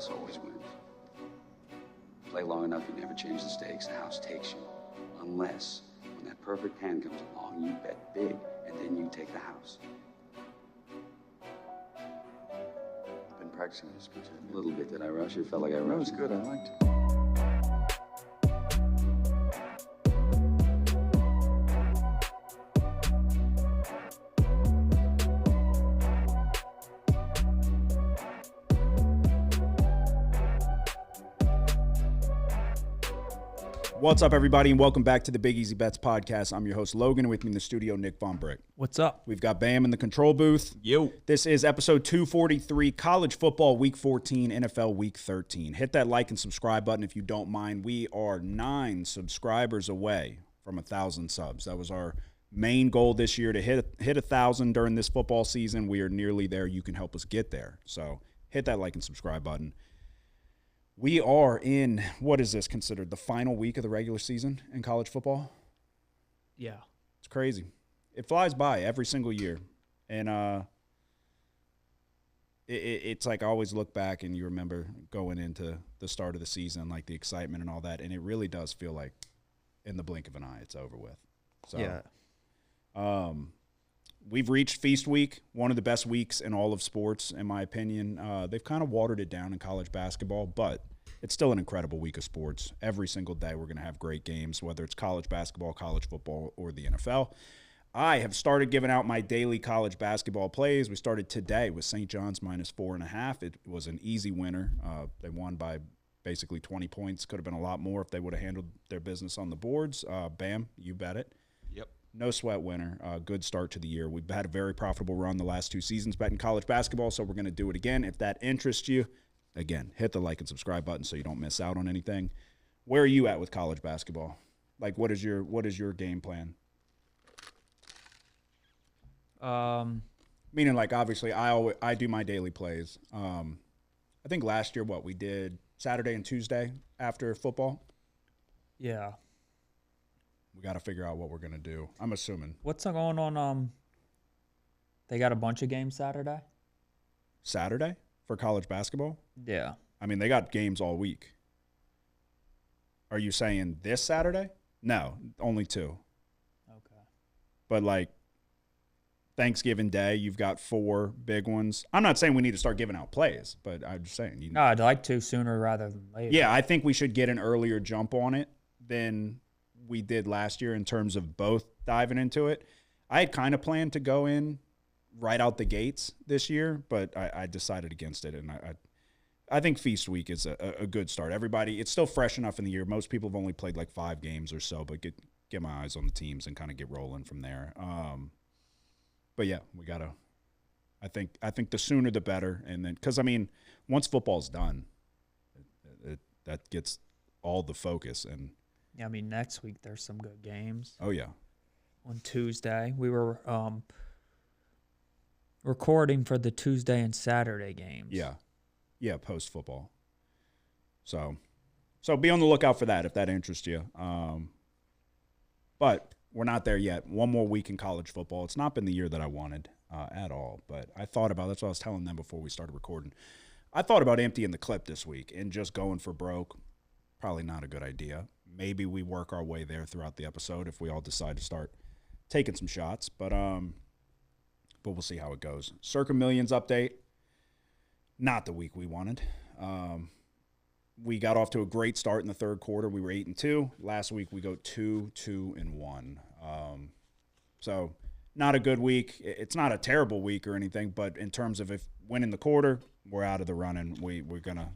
house always wins. Play long enough, you never change the stakes, the house takes you. Unless, when that perfect hand comes along, you bet big, and then you take the house. I've been practicing this a little bit. Did I rush it? Felt like I rushed. That was good. I liked it. What's up, everybody, and welcome back to the Big Easy Bets podcast. I'm your host, Logan, and with me in the studio, Nick Von Brick. What's up? We've got Bam in the control booth. Yo. This is episode 243, College Football Week 14, NFL Week 13. Hit that like and subscribe button if you don't mind. We are 9 subscribers away from 1,000 subs. That was our main goal this year, to hit 1,000 during this football season. We are nearly there. You can help us get there. So hit that like and subscribe button. We are in, what is this considered, the final week of the regular season in college football? Yeah. It's crazy. It flies by every single year. And it's like I always look back and you remember going into the start of the season, like the excitement and all that, and it really does feel like in the blink of an eye it's over with. So, yeah. We've reached Feast Week, one of the best weeks in all of sports, in my opinion. They've kind of watered it down in college basketball, but it's still an incredible week of sports. Every single day we're going to have great games, whether it's college basketball, college football, or the NFL. I have started giving out my daily college basketball plays. We started today with St. John's minus 4.5. It was an easy winner. They won by basically 20 points. Could have been a lot more if they would have handled their business on the boards. Bam, you bet it. Yep. No sweat winner. Good start to the year. We've had a very profitable run the last 2 seasons betting college basketball, so we're going to do it again. If that interests you, again, hit the like and subscribe button so you don't miss out on anything. Where are you at with college basketball? Like, what is your game plan? Meaning, like, obviously, I do my daily plays. I think last year, we did Saturday and Tuesday after football. Yeah. We got to figure out what we're going to do. I'm assuming. What's going on? They got a bunch of games Saturday? Saturday for college basketball? Yeah. I mean, they got games all week. Are you saying this Saturday? No, only 2. Okay. But, like, Thanksgiving Day, you've got 4 big ones. I'm not saying we need to start giving out plays, but I'm just saying. No, I'd like to sooner rather than later. Yeah, I think we should get an earlier jump on it than we did last year in terms of both diving into it. I had kind of planned to go in right out the gates this year, but I decided against it, and I think Feast Week is a good start. Everybody, it's still fresh enough in the year. Most people have only played like 5 games or so, but get my eyes on the teams and kind of get rolling from there. But yeah, we gotta. I think the sooner the better, and then because I mean, once football's done, that gets all the focus. And Yeah, I mean, next week there's some good games. oh yeah, On Tuesday, we were recording for the Tuesday and Saturday games. yeah, post football. So be on the lookout for that if that interests you. But we're not there yet. One more week in college football. It's not been the year that I wanted at all. But I thought about, that's what I was telling them before we started recording. I thought about emptying the clip this week and just going for broke. Probably not a good idea. Maybe we work our way there throughout the episode if we all decide to start taking some shots. But we'll see how it goes. Circa Millions update. Not the week we wanted. We got off to a great start in the third quarter. We were 8-2. Last week we go 2-2-1. So not a good week. It's not a terrible week or anything, but in terms of if winning the quarter, we're out of the running. We're gonna.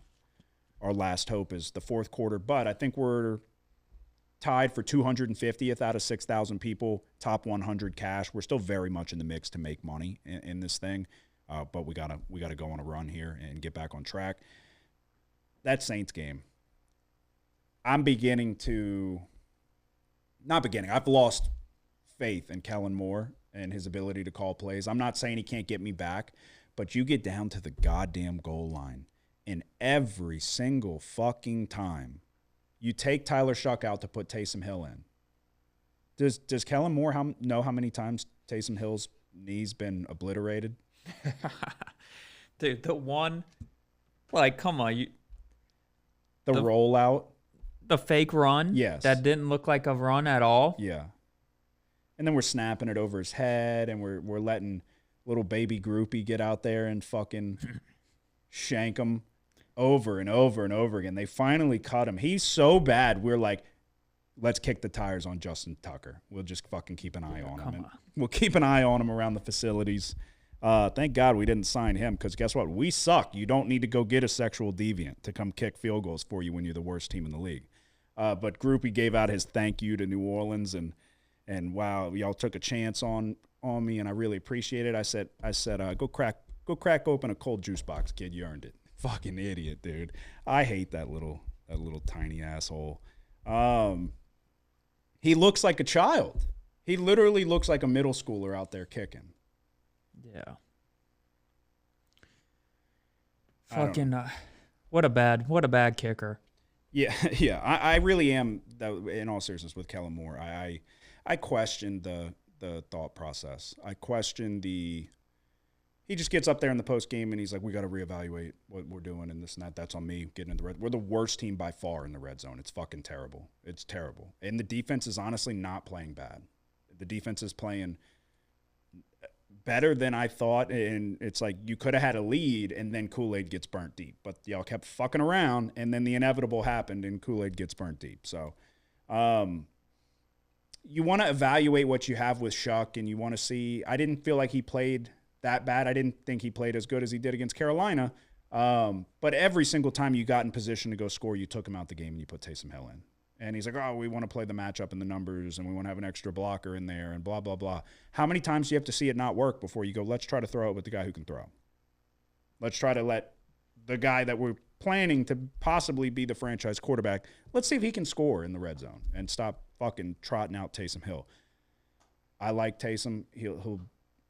Our last hope is the fourth quarter, but I think we're tied for 250th out of 6,000 people. Top 100 cash. We're still very much in the mix to make money in this thing, but we gotta go on a run here and get back on track. That Saints game, I've lost faith in Kellen Moore and his ability to call plays. I'm not saying he can't get me back, but you get down to the goddamn goal line, and every single fucking time you take Tyler Shuck out to put Taysom Hill in. Does Kellen Moore know how many times Taysom Hill's knee's been obliterated? Dude, the one, like, come on, The rollout. The fake run. Yes. That didn't look like a run at all. Yeah. And then we're snapping it over his head, and we're letting little baby groupie get out there and fucking shank him over and over and over again. They finally cut him. He's so bad. We're like, let's kick the tires on Justin Tucker. We'll just fucking keep an eye on him. We'll keep an eye on him around the facilities. Thank God we didn't sign him, because guess what? We suck. You don't need to go get a sexual deviant to come kick field goals for you when you're the worst team in the league. But Groupie gave out his thank you to New Orleans, and wow, y'all took a chance on me, and I really appreciate it. I said, go crack open a cold juice box, kid. You earned it. Fucking idiot, dude. I hate that little tiny asshole. He looks like a child. He literally looks like a middle schooler out there kicking. Yeah. Fucking what a bad kicker. Yeah, yeah. I really am, in all seriousness, with Kellen Moore. I question the thought process. I question he just gets up there in the post game and he's like, we got to reevaluate what we're doing and this and that. That's on me getting in the red. We're the worst team by far in the red zone. It's fucking terrible. It's terrible. And the defense is honestly not playing bad. The defense is playing better than I thought, and it's like you could have had a lead and then Kool-Aid gets burnt deep. But y'all kept fucking around, and then the inevitable happened and Kool-Aid gets burnt deep. So you want to evaluate what you have with Shuck, and you want to see – I didn't feel like he played that bad. I didn't think he played as good as he did against Carolina. But every single time you got in position to go score, you took him out the game and you put Taysom Hill in. And he's like, oh, we want to play the matchup and the numbers, and we want to have an extra blocker in there and blah, blah, blah. How many times do you have to see it not work before you go, let's try to throw it with the guy who can throw? Let's try to let the guy that we're planning to possibly be the franchise quarterback, let's see if he can score in the red zone and stop fucking trotting out Taysom Hill. I like Taysom.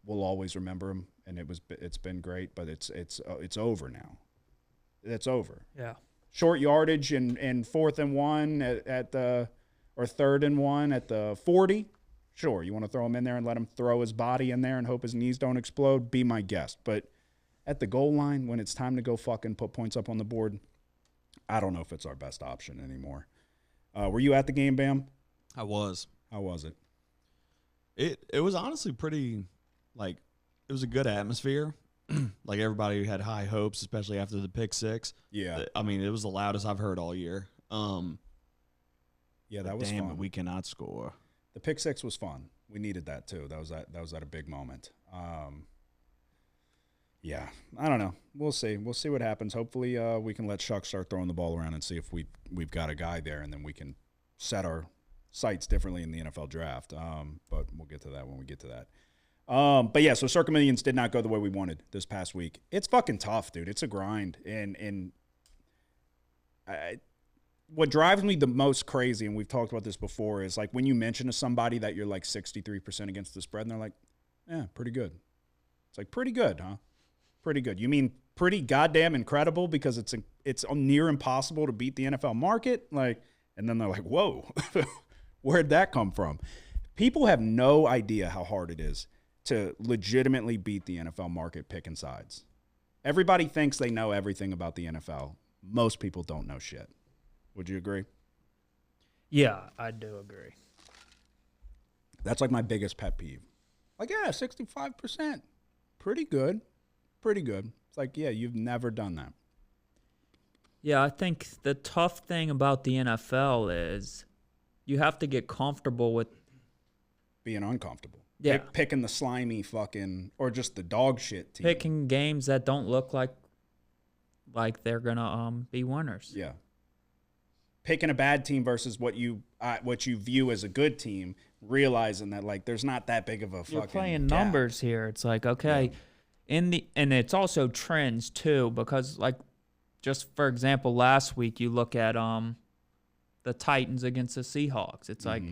We'll always remember him, and it's been great, but it's over now. It's over. Yeah. Short yardage and 4th and 1 at the or 3rd and 1 at the 40. Sure, you want to throw him in there and let him throw his body in there and hope his knees don't explode? Be my guest. But at the goal line, when it's time to go fucking put points up on the board, I don't know if it's our best option anymore. Were you at the game, Bam? I was. How was it? It was honestly pretty, like, it was a good atmosphere. Like, everybody had high hopes, especially after the pick six. Yeah. I mean, it was the loudest I've heard all year. Yeah, that was damn fun. It, we cannot score. The pick six was fun. We needed that too. That was at a big moment. Yeah, I don't know. We'll see. We'll see what happens. Hopefully, we can let Shuck start throwing the ball around and see if we've got a guy there, and then we can set our sights differently in the NFL draft. But we'll get to that when we get to that. But yeah, so Circa Millions did not go the way we wanted this past week. It's fucking tough, dude. It's a grind. And what drives me the most crazy, and we've talked about this before, is like when you mention to somebody that you're like 63% against the spread, and they're like, yeah, pretty good. It's like, pretty good, huh? Pretty good. You mean pretty goddamn incredible because it's near impossible to beat the NFL market? Like, and then they're like, whoa, where'd that come from? People have no idea how hard it is to legitimately beat the NFL market picking sides. Everybody thinks they know everything about the NFL. Most people don't know shit. Would you agree? Yeah, I do agree. That's like my biggest pet peeve. Like, yeah, 65%. Pretty good. Pretty good. It's like, yeah, you've never done that. Yeah, I think the tough thing about the NFL is you have to get comfortable with being uncomfortable. Yeah. Picking the slimy fucking, or just the dog shit team. Picking games that don't look like they're going to be winners. Yeah. Picking a bad team versus what you view as a good team, realizing that like there's not that big of a fucking You're playing gap. numbers here. It's like, okay, and it's also trends too, because like just for example, last week you look at the Titans against the Seahawks. It's like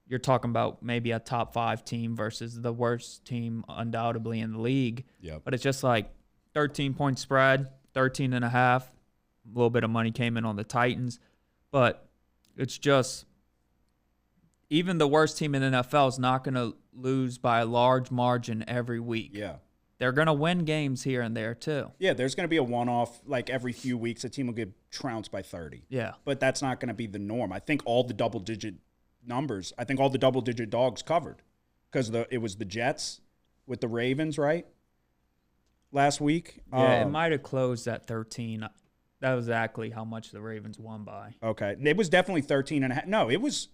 you're talking about maybe a top 5 team versus the worst team undoubtedly in the league. Yep. But it's just like 13-point spread, 13.5. A little bit of money came in on the Titans. But it's just even the worst team in the NFL is not going to lose by a large margin every week. Yeah. they're going to win games here and there too. Yeah, there's going to be a one-off, like every few weeks, a team will get trounced by 30. Yeah. But that's not going to be the norm. I think all the double-digit numbers, I think all the double-digit dogs covered because it was the Jets with the Ravens, right? Last week. Yeah, it might have closed at 13. That was exactly how much the Ravens won by. Okay. It was definitely 13 and a half. No, it was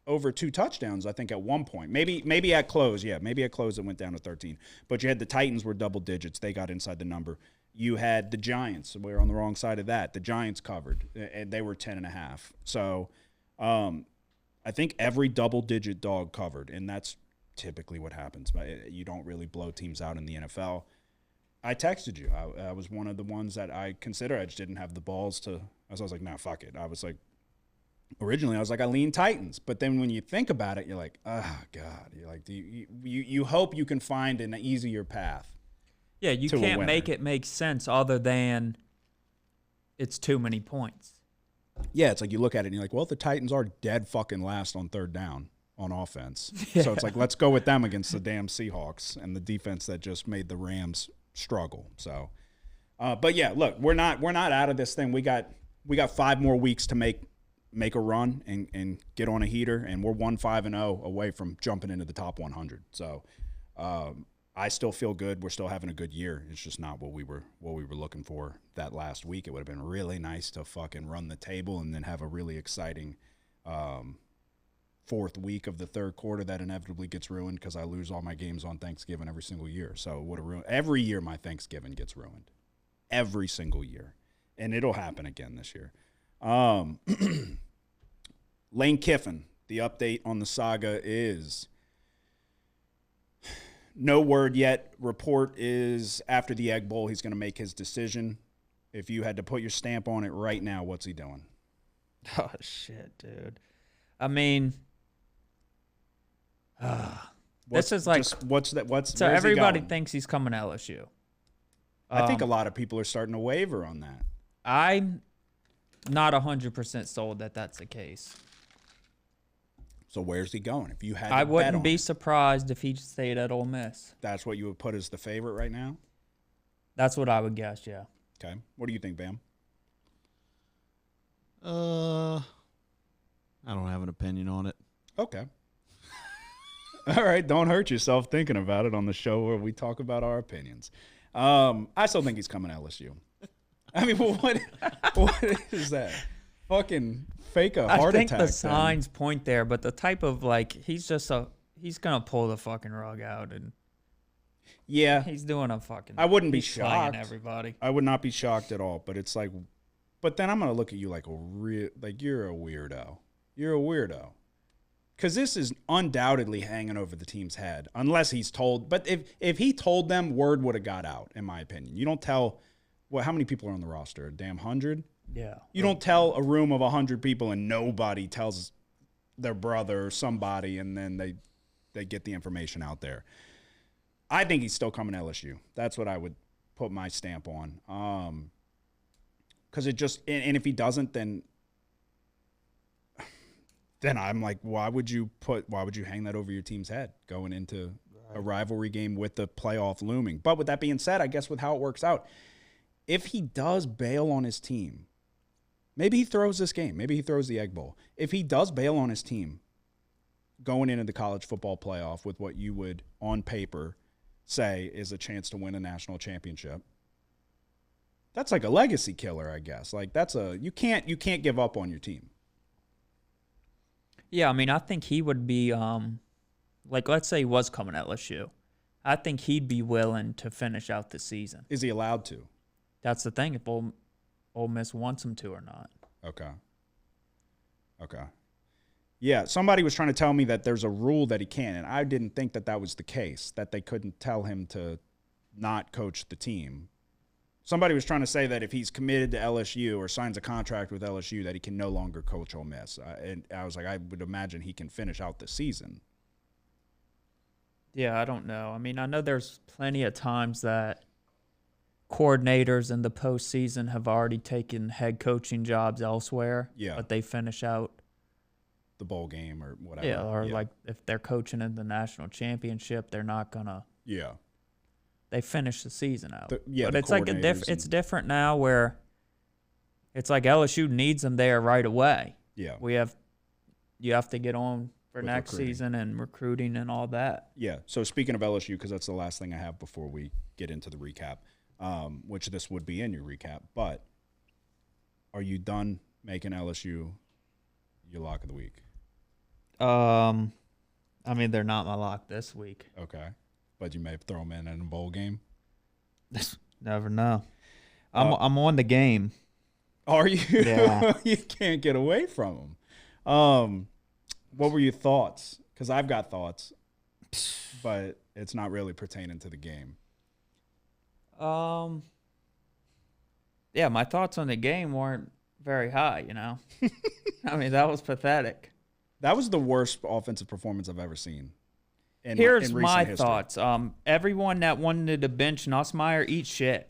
over 2 touchdowns, I think, at one point. Maybe at close. Yeah, maybe at close it went down to 13. But you had the Titans were double digits. They got inside the number. You had the Giants. We were on the wrong side of that. The Giants covered, and they were 10 and a half. So I think every double-digit dog covered, and that's typically what happens. You don't really blow teams out in the NFL. I texted you. I was one of the ones that I consider. I just didn't have the balls to. I was like, nah, fuck it. I was like, originally, I was like, I lean Titans. But then when you think about it, you're like, oh, God. You're like, you hope you can find an easier path. Yeah, you can't make it make sense other than it's too many points. Yeah, it's like you look at it and you're like, well, the Titans are dead fucking last on third down on offense. Yeah. So it's like, let's go with them against the damn Seahawks and the defense that just made the Rams struggle. So, but yeah, look, we're not out of this thing. We got 5 more weeks to make a run and get on a heater, and we're 1-5-0 away from jumping into the top 100. So, I still feel good. We're still having a good year. It's just not what we were looking for that last week. It would have been really nice to fucking run the table and then have a really exciting 4th week of the third quarter that inevitably gets ruined because I lose all my games on Thanksgiving every single year. So it would have ruined every year. My Thanksgiving gets ruined every single year, and it'll happen again this year. Lane Kiffin, the update on the saga is no word yet. Report is after the Egg Bowl, he's going to make his decision. If you had to put your stamp on it right now, what's he doing? Oh, shit, dude. I mean, this is like so everybody thinks he's coming to LSU. I think a lot of people are starting to waver on that. I'm not 100% sold that that's the case. So where's he going? If you had, to I bet wouldn't on be it, surprised if he stayed at Ole Miss. that's what you would put as the favorite right now. That's what I would guess. Yeah. Okay, what do you think, Bam? I don't have an opinion on it. Okay. All right, don't hurt yourself thinking about it on the show where we talk about our opinions. I still think he's coming to LSU. I mean, well, what is that? Fucking fake a heart attack. I think the signs point there, but the type of he's gonna pull the fucking rug out and yeah, he's doing a fucking. I wouldn't be shocked. Everybody, I would not be shocked at all. But it's like, but then I'm gonna look at you like you're a weirdo. You're a weirdo. Because this is undoubtedly hanging over the team's head, unless he's told. But if he told them, word would have got out, in my opinion. You don't tell. Well, how many people are on the roster? A damn 100? Yeah. You don't tell a room of 100 people and nobody tells their brother or somebody, and then they get the information out there. I think he's still coming to LSU. That's what I would put my stamp on. Because it just and if he doesn't, then I'm like, why would you hang that over your team's head going into a rivalry game with the playoff looming? But with that being said, I guess with how it works out, if he does bail on his team, maybe he throws this game. Maybe he throws the Egg Bowl. If he does bail on his team going into the college football playoff with what you would, on paper, say is a chance to win a national championship, that's like a legacy killer, I guess. Like you can't give up on your team. Yeah, I mean, I think he would be let's say he was coming at LSU. I think he'd be willing to finish out the season. Is he allowed to? That's the thing, if Ole Miss wants him to or not. Okay. Yeah, somebody was trying to tell me that there's a rule that he can't, and I didn't think that was the case, that they couldn't tell him to not coach the team. Somebody was trying to say that if he's committed to LSU or signs a contract with LSU, that he can no longer coach Ole Miss. And I was like, I would imagine he can finish out the season. Yeah, I don't know. I mean, I know there's plenty of times that coordinators in the postseason have already taken head coaching jobs elsewhere. Yeah. But they finish out the bowl game or whatever. Yeah, or like if they're coaching in the national championship, they're not going to. Yeah. they finish the season out. But it's like it's different now where it's like LSU needs them there right away. Yeah. You have to get on for With next recruiting. season and recruiting and all that. Yeah. So speaking of LSU, because that's the last thing I have before we get into the recap, which this would be in your recap, but are you done making LSU your lock of the week? I mean, they're not my lock this week. Okay. But you may throw them in a bowl game. Never know. I'm on the game. Are you? Yeah. You can't get away from them. What were your thoughts? Because I've got thoughts, but it's not really pertaining to the game. Yeah, my thoughts on the game weren't very high, you know. I mean, that was pathetic. That was the worst offensive performance I've ever seen. Here's in my recent history. thoughts. Everyone that wanted to bench Nussmeier, eat shit.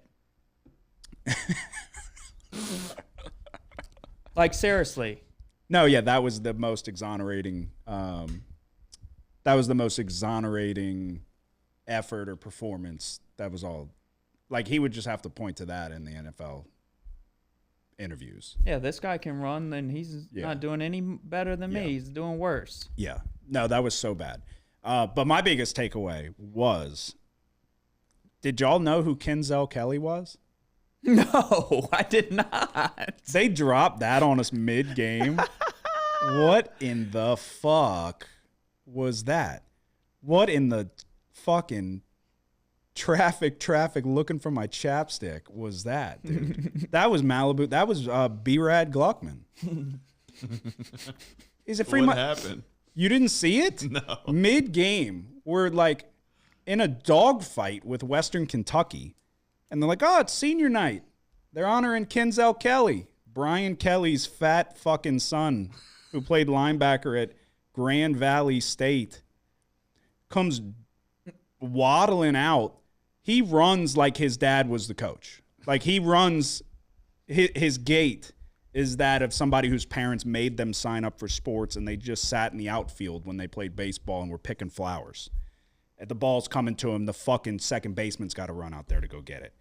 Like, seriously. No, yeah, that was the most exonerating. That was the most exonerating effort or performance. That was all. Like, he would just have to point to that in the NFL interviews. Yeah, this guy can run, and he's not doing any better than me. He's doing worse. Yeah. No, that was so bad. But my biggest takeaway was, did y'all know who Kenzel Kelly was? No, I did not. They dropped that on us mid-game. What in the fuck was that? What in the fucking traffic looking for my chapstick was that, dude? That was Malibu. That was B-Rad Gluckman. Is it free? What happened? You didn't see it? No. Mid-game, we're like in a dogfight with Western Kentucky. And they're like, oh, it's senior night. They're honoring Kenzel Kelly, Brian Kelly's fat fucking son, who played linebacker at Grand Valley State. Comes waddling out. He runs like his dad was the coach. Like, he runs, his gait is that of somebody whose parents made them sign up for sports and they just sat in the outfield when they played baseball and were picking flowers. And the ball's coming to him. The fucking second baseman's got to run out there to go get it.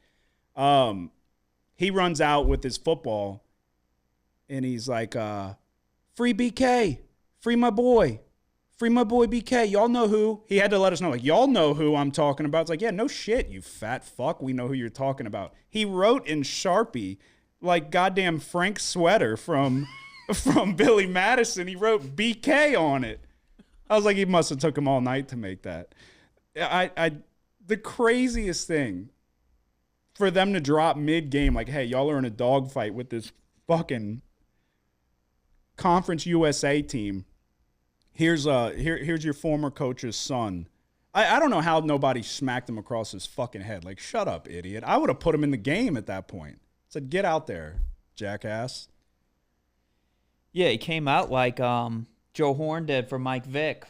He runs out with his football, and he's like, free BK, free my boy BK. Y'all know who. He had to let us know, like, y'all know who I'm talking about. It's like, yeah, no shit, you fat fuck. We know who you're talking about. He wrote in Sharpie, like goddamn Frank Sweater from Billy Madison. He wrote BK on it. I was like, he must have took him all night to make that. The craziest thing for them to drop mid-game, like, hey, y'all are in a dogfight with this fucking Conference USA team. Here's your former coach's son. I don't know how nobody smacked him across his fucking head. Like, shut up, idiot. I would have put him in the game at that point. Said, get out there, jackass. Yeah, he came out like Joe Horn did for Mike Vick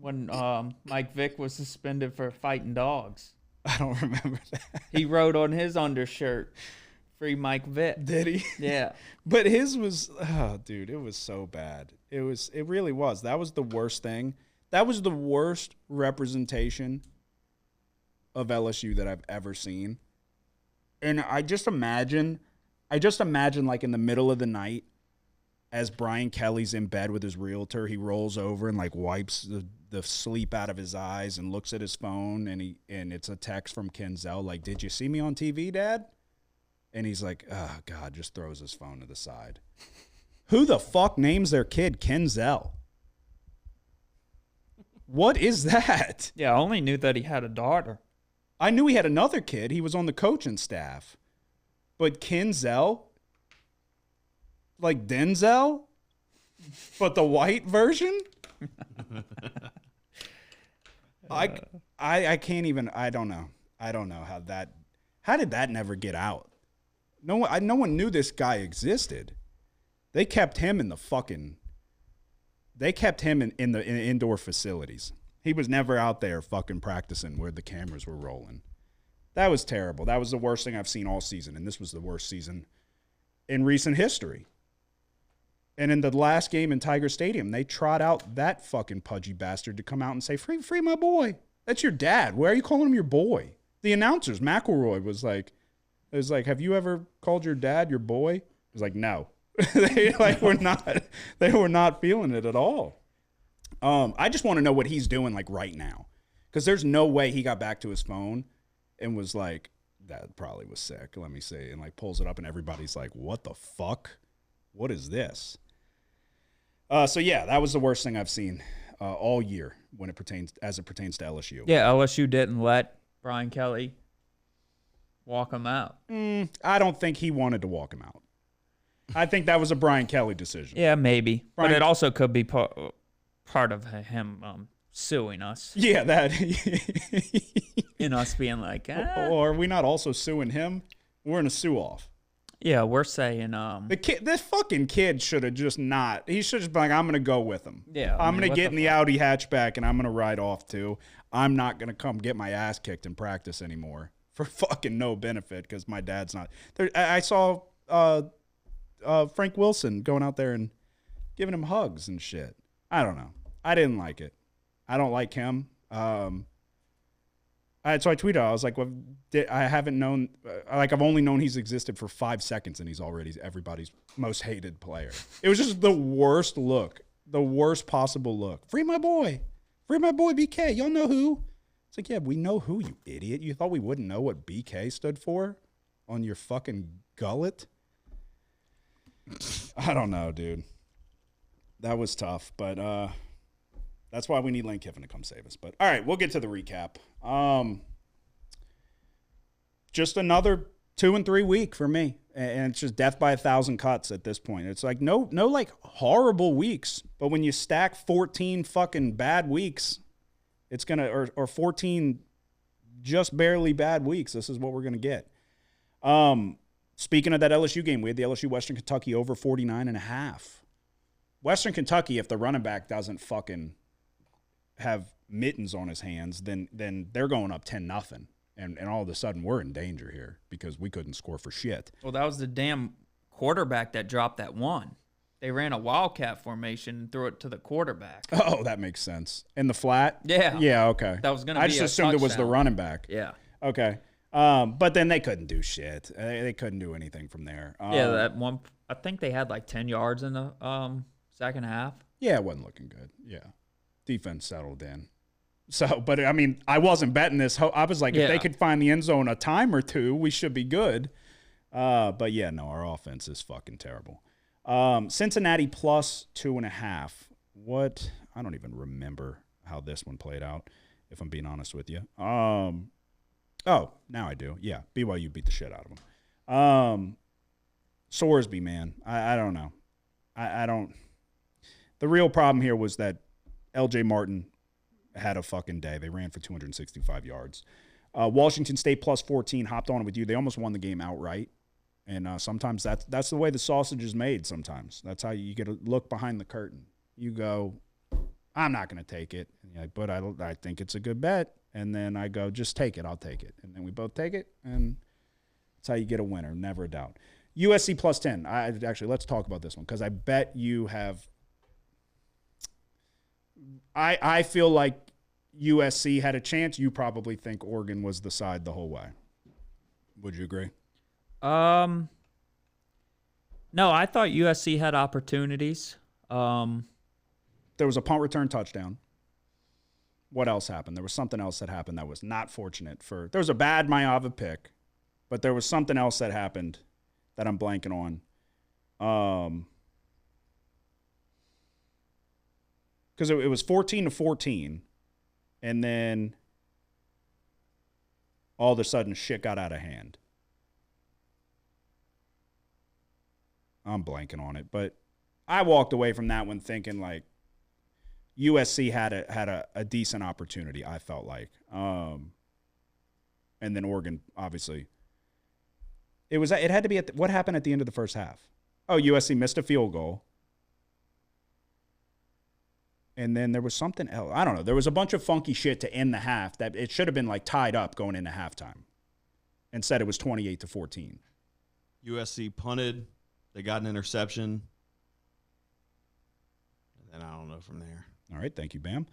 when Mike Vick was suspended for fighting dogs. I don't remember that. He wrote on his undershirt, "Free Mike Vick." Did he? Yeah. But his was, oh, dude, it was so bad. It really was. That was the worst thing. That was the worst representation of LSU that I've ever seen. And I just imagine like in the middle of the night, as Brian Kelly's in bed with his realtor, he rolls over and like wipes the sleep out of his eyes and looks at his phone, and it's a text from Kenzel like, "Did you see me on TV, Dad?" And he's like, "Oh God," just throws his phone to the side. Who the fuck names their kid Kenzel? What is that? Yeah, I only knew that he had a daughter. I knew he had another kid. He was on the coaching staff. But Kenzel? Like Denzel? But the white version? I can't even, I don't know. I don't know how did that never get out? No one knew this guy existed. They kept him in the indoor facilities. He was never out there fucking practicing where the cameras were rolling. That was terrible. That was the worst thing I've seen all season, and this was the worst season in recent history. And in the last game in Tiger Stadium, they trot out that fucking pudgy bastard to come out and say, free my boy. That's your dad. Why are you calling him your boy? The announcers, McElroy was like, have you ever called your dad your boy? He was like, no. They were not feeling it at all. I just want to know what he's doing like right now, because there's no way he got back to his phone and was like, that probably was sick. Let me see, and like pulls it up, and everybody's like, what the fuck? What is this? So yeah, that was the worst thing I've seen all year as it pertains to LSU. Yeah, LSU didn't let Brian Kelly walk him out. I don't think he wanted to walk him out. I think that was a Brian Kelly decision. Yeah, maybe. But it also could be part of him suing us. Yeah, that. And us being like, Or are we not also suing him? We're in a sue-off. Yeah, we're saying this fucking kid should have just not. He should just be like, I'm gonna go with him. Yeah, I'm gonna get in the Audi hatchback and I'm gonna ride off too. I'm not gonna come get my ass kicked in practice anymore for fucking no benefit because my dad's not there. I saw Frank Wilson going out there and giving him hugs and shit. I don't know. I didn't like it. I don't like him. So I tweeted, I was like, well, I haven't known, I've only known he's existed for 5 seconds and he's already everybody's most hated player. It was just the worst look, the worst possible look. Free my boy, BK. Y'all know who? It's like, yeah, we know who, you idiot. You thought we wouldn't know what BK stood for on your fucking gullet? I don't know, dude. That was tough, but that's why we need Lane Kiffin to come save us. But all right, we'll get to the recap. Just another 2 and 3 week for me, and it's just death by 1,000 cuts at this point. It's like no like horrible weeks, but when you stack 14 fucking bad weeks, it's gonna or 14 just barely bad weeks. This is what we're gonna get. Speaking of that LSU game, we had the LSU Western Kentucky over 49.5. Western Kentucky, if the running back doesn't fucking have mittens on his hands, then they're going up 10-0. And all of a sudden we're in danger here because we couldn't score for shit. Well, that was the damn quarterback that dropped that one. They ran a wildcat formation and threw it to the quarterback. Oh, that makes sense. In the flat? Yeah. Yeah, okay. That was going to be I just assumed it was the running back. Yeah. Okay. But then they couldn't do shit. They couldn't do anything from there. Yeah, that one, I think they had like 10 yards in the second half. Yeah, it wasn't looking good. Yeah. Defense settled in. So, but I mean, I wasn't betting this. I was like, if they could find the end zone a time or two, we should be good. But yeah, no, our offense is fucking terrible. Cincinnati plus 2.5. What? I don't even remember how this one played out, if I'm being honest with you. Oh, now I do. Yeah, BYU beat the shit out of them. Sorsby, man, I don't know. I don't. The real problem here was that L.J. Martin had a fucking day. They ran for 265 yards. Washington State plus 14 hopped on with you. They almost won the game outright. And sometimes that's the way the sausage is made sometimes. That's how you get a look behind the curtain. You go, I'm not going to take it. And you're like, but I think it's a good bet. And then I go, just take it. I'll take it. And then we both take it. And that's how you get a winner. Never a doubt. USC plus 10. Actually, let's talk about this one because I bet you have – I feel like USC had a chance. You probably think Oregon was the side the whole way. Would you agree? No, I thought USC had opportunities. There was a punt return touchdown. What else happened? There was something else that happened that was not fortunate for. There was a bad Mayava pick, but there was something else that happened that I'm blanking on. Because it was 14-14, and then all of a sudden shit got out of hand. I'm blanking on it, but I walked away from that one thinking like USC had a decent opportunity. I felt like, and then Oregon obviously. It had to be what happened at the end of the first half. Oh, USC missed a field goal. And then there was something else. I don't know. There was a bunch of funky shit to end the half that it should have been like tied up going into halftime. Instead, it was 28-14. USC punted. They got an interception. And then I don't know from there. All right. Thank you, Bam.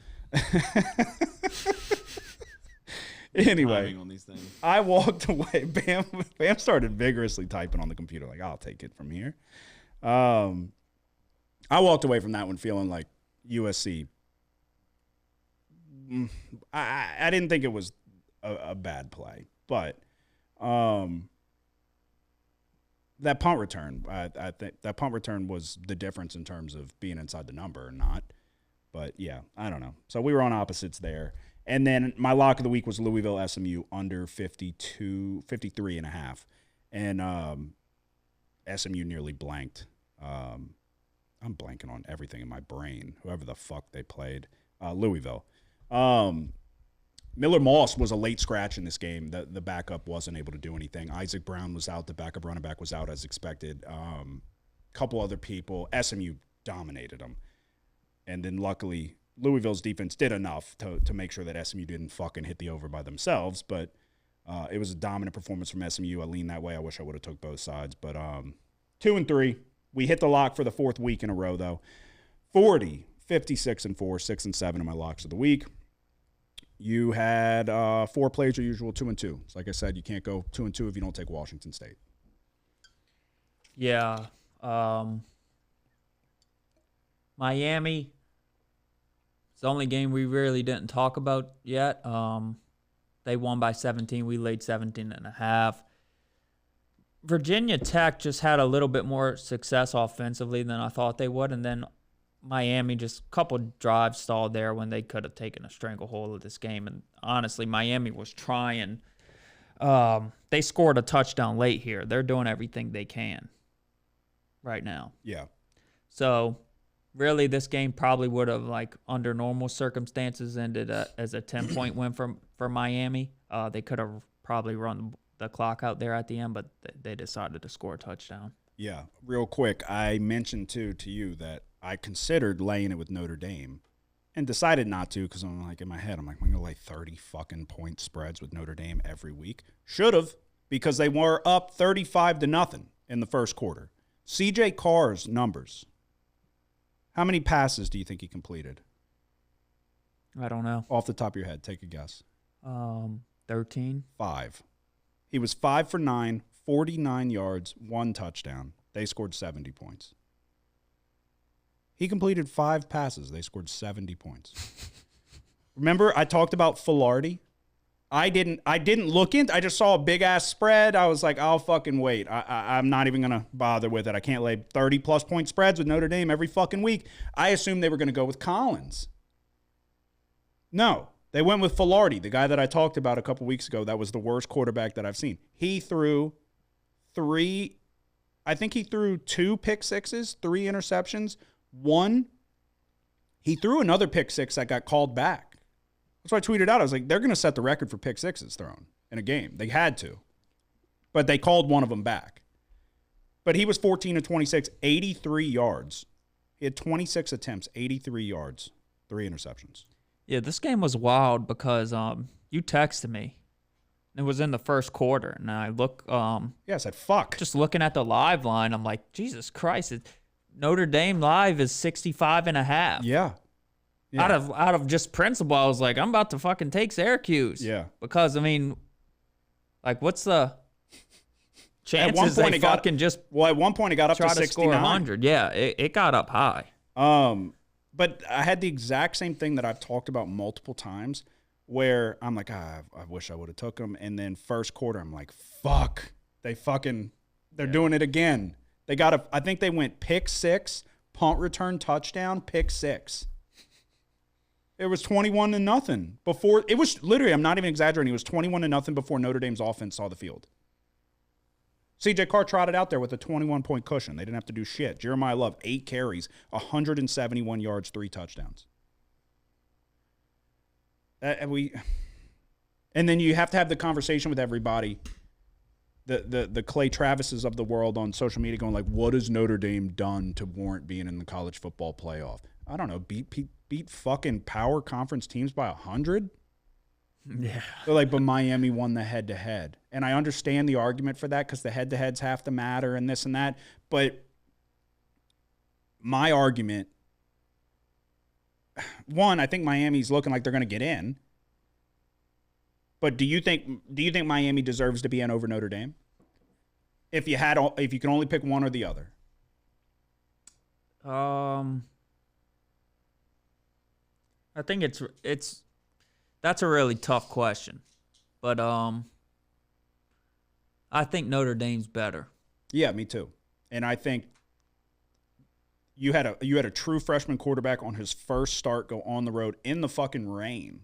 Anyway, Timing on these things. I walked away. Bam started vigorously typing on the computer, like, I'll take it from here. I walked away from that one feeling like USC. I didn't think it was a bad play, but that punt return, I think that punt return was the difference in terms of being inside the number or not. But, yeah, I don't know. So we were on opposites there. And then my lock of the week was Louisville SMU under 53.5. And SMU nearly blanked. I'm blanking on everything in my brain, whoever the fuck they played. Louisville. Miller Moss was a late scratch in this game. The backup wasn't able to do anything. Isaac Brown was out. The backup running back was out as expected. Couple other people. SMU dominated them. And then luckily Louisville's defense did enough to make sure that SMU didn't fucking hit the over by themselves. But it was a dominant performance from SMU. I lean that way. I wish I would have took both sides. But 2-3. We hit the lock for the fourth week in a row, though. 40, 56-4, 6-7 in my locks of the week. You had 4 plays, your usual 2-2. So like I said, you can't go 2-2 if you don't take Washington State. Yeah. Miami. It's the only game we really didn't talk about yet. They won by 17. We laid 17.5. Virginia Tech just had a little bit more success offensively than I thought they would, and then Miami just a couple drives stalled there when they could have taken a stranglehold of this game. And honestly, Miami was trying. They scored a touchdown late here. They're doing everything they can right now. Yeah. So really, this game probably would have, like, under normal circumstances, ended as a 10-point win for Miami. They could have probably run the clock out there at the end, but they decided to score a touchdown. Yeah. Real quick, I mentioned, to you that I considered laying it with Notre Dame and decided not to because I'm like, in my head, I'm like, I'm going to lay 30 fucking point spreads with Notre Dame every week. Should have, because they were up 35-0 in the first quarter. CJ Carr's numbers. How many passes do you think he completed? I don't know. Off the top of your head, take a guess. 13. 5. He was 5 for 9, 49 yards, 1 touchdown. They scored 70 points. He completed 5 passes. They scored 70 points. Remember, I talked about Filardi? I didn't look into. I just saw a big ass spread. I was like, I'll fucking wait. I'm not even gonna bother with it. I can't lay 30+ point spreads with Notre Dame every fucking week. I assumed they were gonna go with Collins. No, they went with Filardi, the guy that I talked about a couple weeks ago. That was the worst quarterback that I've seen. He threw 3. I think he threw 2 pick sixes, 3 interceptions. 1. He threw another pick six that got called back. That's why I tweeted out. I was like, they're going to set the record for pick sixes thrown in a game. They had to. But they called one of them back. But he was 14 of 26, 83 yards. He had 26 attempts, 83 yards, 3 interceptions. Yeah, this game was wild because you texted me. It was in the first quarter, and I look. Yeah, I said, fuck. Just looking at the live line, I'm like, Jesus Christ. Notre Dame live is 65.5. Yeah. Yeah. Out of just principle, I was like, I'm about to fucking take Syracuse. Yeah. Because, I mean, like, what's the chances at one point they fucking just Well, at one point it got up try to to 69. score 100? Yeah, it got up high. But I had the exact same thing that I've talked about multiple times where I'm like, I wish I would have took them. And then first quarter, I'm like, fuck. They're doing it again. I think they went pick 6, punt return touchdown, pick 6. It was 21-0 before. It was literally, I'm not even exaggerating. It was 21-0 before Notre Dame's offense saw the field. CJ Carr trotted out there with a 21-point cushion. They didn't have to do shit. Jeremiah Love, 8 carries, 171 yards, 3 touchdowns. And then you have to have the conversation with everybody. The Clay Travises of the world on social media going like, what has Notre Dame done to warrant being in the college football playoff? I don't know. Beat fucking power conference teams by 100? Yeah. They're like, but Miami won the head-to-head. And I understand the argument for that because the head-to-heads have to matter and this and that. But my argument, one, I think Miami's looking like they're going to get in. But do you think Miami deserves to be in over Notre Dame? If you can only pick one or the other. I think that's a really tough question, but I think Notre Dame's better. Yeah, me too. And I think you had a true freshman quarterback on his first start go on the road in the fucking rain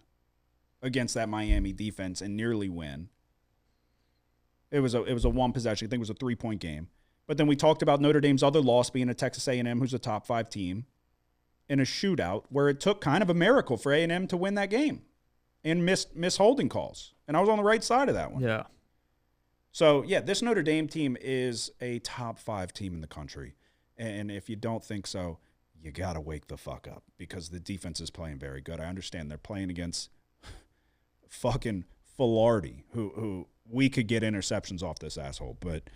against that Miami defense and nearly win. It was a one possession. I think it was a 3-point game. But then we talked about Notre Dame's other loss being a Texas A&M, who's a top 5 team, in a shootout where it took kind of a miracle for A&M to win that game and miss holding calls. And I was on the right side of that one. Yeah. So, yeah, this Notre Dame team is a top 5 team in the country. And if you don't think so, you got to wake the fuck up because the defense is playing very good. I understand they're playing against fucking Filardi, who we could get interceptions off this asshole. But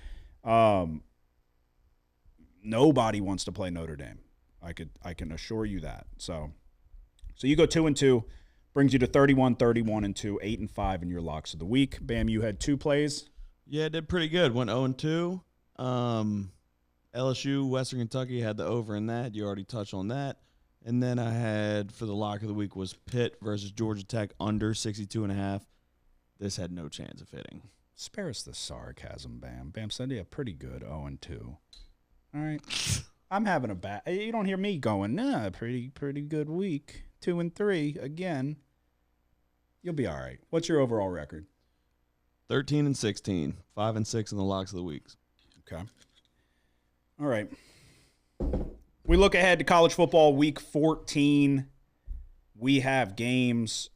nobody wants to play Notre Dame. I can assure you that. So you go 2-2, brings you to 31-31-2, 8-5 in your locks of the week. Bam, you had 2 plays. Yeah, I did pretty good. Went 0-2. LSU, Western Kentucky had the over in that. You already touched on that. And then I had for the lock of the week was Pitt versus Georgia Tech under 62.5. This had no chance of hitting. Spare us the sarcasm, Bam. Bam said you pretty good 0-2. All right. I'm having a bad. You don't hear me going, nah, pretty good week. 2-3 again. You'll be all right. What's your overall record? 13-16, 5-6 in the locks of the weeks. Okay. All right. We look ahead to college football week 14. We have games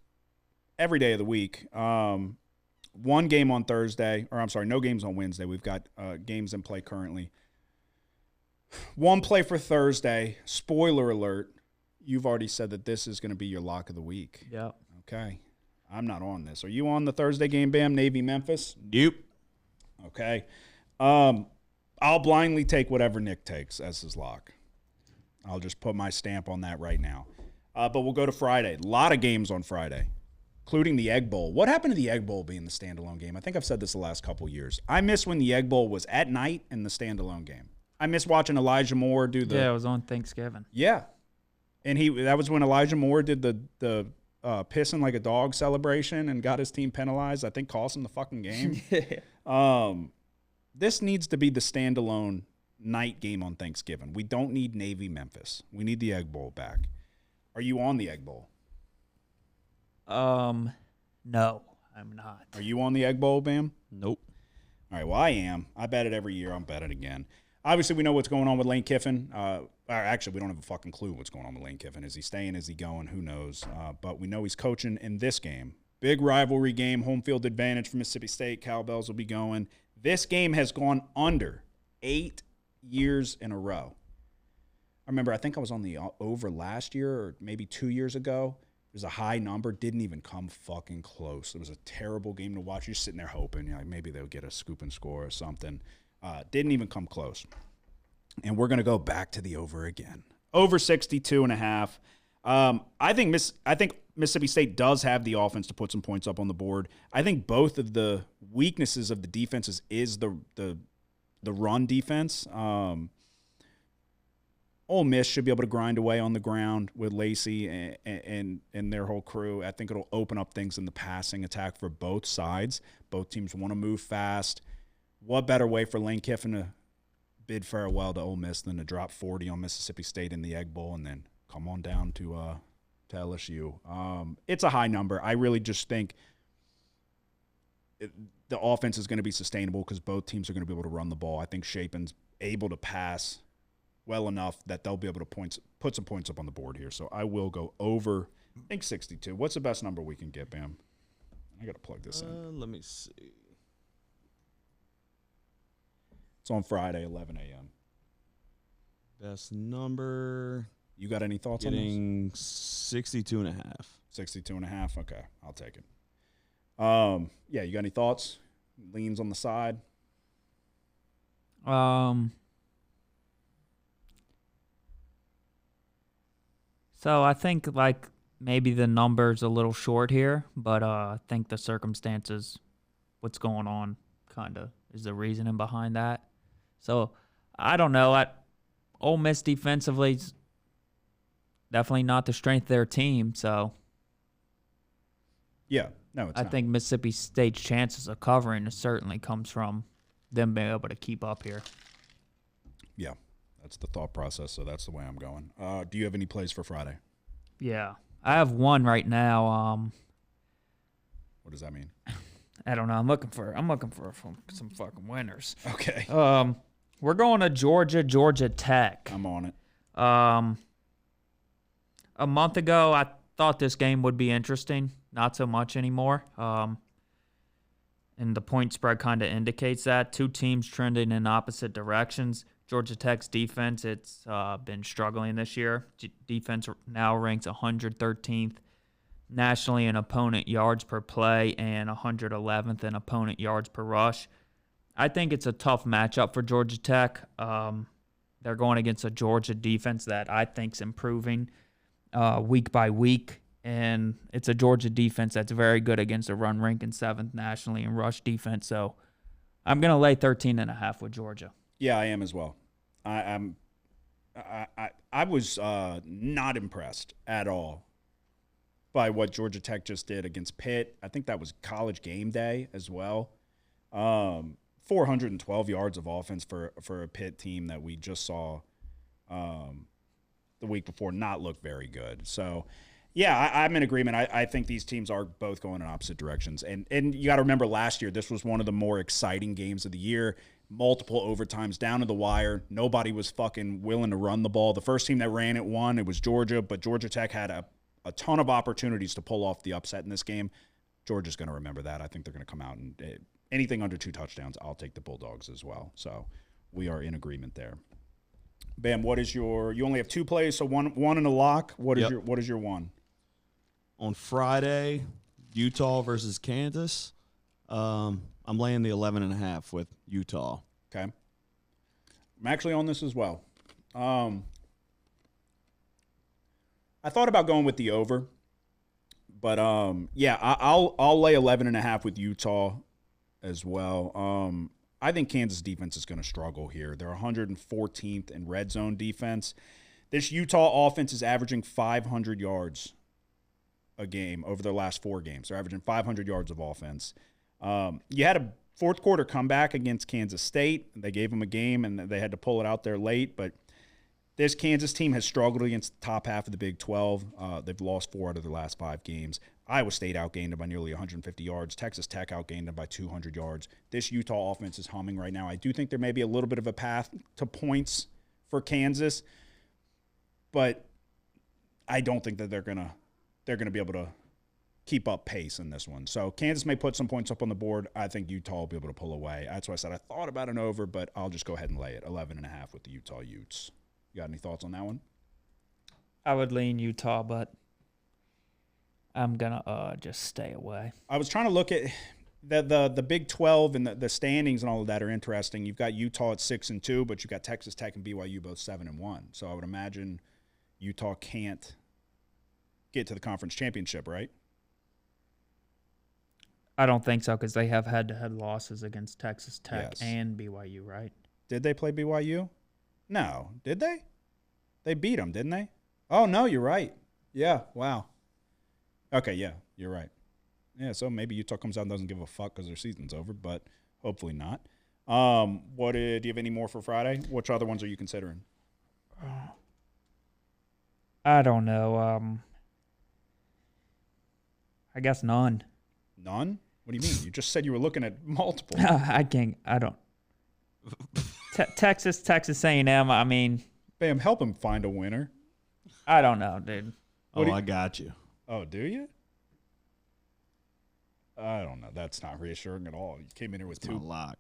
every day of the week. One game on Thursday, or I'm sorry, no games on Wednesday. We've got games in play currently. One play for Thursday. Spoiler alert. You've already said that this is going to be your lock of the week. Yeah. Okay. I'm not on this. Are you on the Thursday game, Bam? Navy, Memphis? Yep. Okay. I'll blindly take whatever Nick takes as his lock. I'll just put my stamp on that right now. But we'll go to Friday. A lot of games on Friday, including the Egg Bowl. What happened to the Egg Bowl being the standalone game? I think I've said this the last couple of years. I miss when the Egg Bowl was at night and the standalone game. I miss watching Elijah Moore do the. Yeah, it was on Thanksgiving. Yeah, and that was when Elijah Moore did the pissing like a dog celebration and got his team penalized. I think cost him the fucking game. This needs to be the standalone night game on Thanksgiving. We don't need Navy Memphis. We need the Egg Bowl back. Are you on the Egg Bowl? No, I'm not. Are you on the Egg Bowl, Bam? Nope. All right, well, I am. I bet it every year. I'll bet it again. Obviously, we know what's going on with Lane Kiffin. Actually, we don't have a fucking clue what's going on with Lane Kiffin. Is he staying? Is he going? Who knows? But we know he's coaching in this game. Big rivalry game, home field advantage for Mississippi State. Cowbells will be going. This game has gone under 8 years in a row. I remember, I think I was on the over last year or maybe 2 years ago. It was a high number, didn't even come fucking close. It was a terrible game to watch. You're sitting there hoping, maybe they'll get a scoop and score or something. Didn't even come close. And we're going to go back to the over again. Over 62.5. I think Mississippi State does have the offense to put some points up on the board. I think both of the weaknesses of the defenses is the run defense. Ole Miss should be able to grind away on the ground with Lacey and their whole crew. I think it'll open up things in the passing attack for both sides. Both teams want to move fast. What better way for Lane Kiffin to bid farewell to Ole Miss than to drop 40 on Mississippi State in the Egg Bowl and then come on down to LSU? It's a high number. I really just think the offense is going to be sustainable because both teams are going to be able to run the ball. I think Shapen's able to pass well enough that they'll be able to put some points up on the board here. So I will go over, I think 62. What's the best number we can get, Bam? I got to plug this in. Let me see. It's on Friday, 11 a.m. Best number. You got any thoughts on Getting 62.5. 62.5? Okay, I'll take it. Yeah, you got any thoughts? Leans on the side? So I think maybe the number's a little short here, but I think the circumstances, what's going on, kind of is the reasoning behind that. So I don't know. Ole Miss defensively is definitely not the strength of their team. So Yeah, no, it's I not. think Mississippi State's chances of covering certainly comes from them being able to keep up here. Yeah, that's the thought process, so that's the way I'm going. Do you have any plays for Friday? Yeah, I have one right now. What does that mean? I don't know. I'm looking for some fucking winners. Okay. We're going to Georgia Tech. I'm on it. A month ago, I thought this game would be interesting. Not so much anymore. And the point spread kind of indicates that. Two teams trending in opposite directions. Georgia Tech's defense, it's been struggling this year. Defense now ranks 113th nationally in opponent yards per play and 111th in opponent yards per rush. I think it's a tough matchup for Georgia Tech. They're going against a Georgia defense that I think's improving week by week, and it's a Georgia defense that's very good against a run, ranking 7th nationally in rush defense. So I'm going to lay 13.5 with Georgia. Yeah, I am as well. I was not impressed at all by what Georgia Tech just did against Pitt. I think that was College game day as well. 412 yards of offense for a Pitt team that we just saw the week before not look very good. So, yeah, I'm in agreement. I think these teams are both going in opposite directions. And you got to remember last year, this was one of the more exciting games of the year. Multiple overtimes down to the wire. Nobody was fucking willing to run the ball. The first team that ran it won. It was Georgia, but Georgia Tech had a ton of opportunities to pull off the upset in this game. Georgia's going to remember that. I think they're going to come out and anything under 2 touchdowns, I'll take the Bulldogs as well. So we are in agreement there. Bam, what is your? You only have 2 plays, so one in a lock. What is your one? On Friday, Utah versus Kansas. I'm laying the 11.5 with Utah. Okay. I'm actually on this as well. I thought about going with the over, but yeah, I'll lay 11.5 with Utah as well. I think Kansas defense is going to struggle here. They're 114th in red zone defense. This Utah offense is averaging 500 yards a game over their last 4 games. They're averaging 500 yards of offense. You had a fourth quarter comeback against Kansas State. They gave them a game, and they had to pull it out there late, but this Kansas team has struggled against the top half of the Big 12. They've lost 4 out of their last 5 games. Iowa State outgained them by nearly 150 yards. Texas Tech outgained them by 200 yards. This Utah offense is humming right now. I do think there may be a little bit of a path to points for Kansas, but I don't think that they're gonna be able to keep up pace in this one. So Kansas may put some points up on the board. I think Utah will be able to pull away. That's why I said I thought about an over, but I'll just go ahead and lay it 11.5 with the Utah Utes. You got any thoughts on that one? I would lean Utah, but I'm going to just stay away. I was trying to look at the Big 12 and the standings and all of that are interesting. You've got Utah at 6-2, but you've got Texas Tech and BYU both 7-1. So I would imagine Utah can't get to the conference championship, right? I don't think so because they have head-to-head losses against Texas Tech Yes. and BYU, right? Did they play BYU? No. Did they? They beat them, didn't they? Oh, no, you're right. Yeah, wow. Okay, yeah, you're right. Yeah, so maybe Utah comes out and doesn't give a fuck because their season's over, but hopefully not. Do you have any more for Friday? Which other ones are you considering? I don't know. I guess none. None? What do you mean? You just said you were looking at multiple. I can't. I don't. Texas A&M. I mean, Bam, help him find a winner. I don't know, dude. I got you. Oh, do you? I don't know. That's not reassuring at all. You came in here with It's 2. my lock.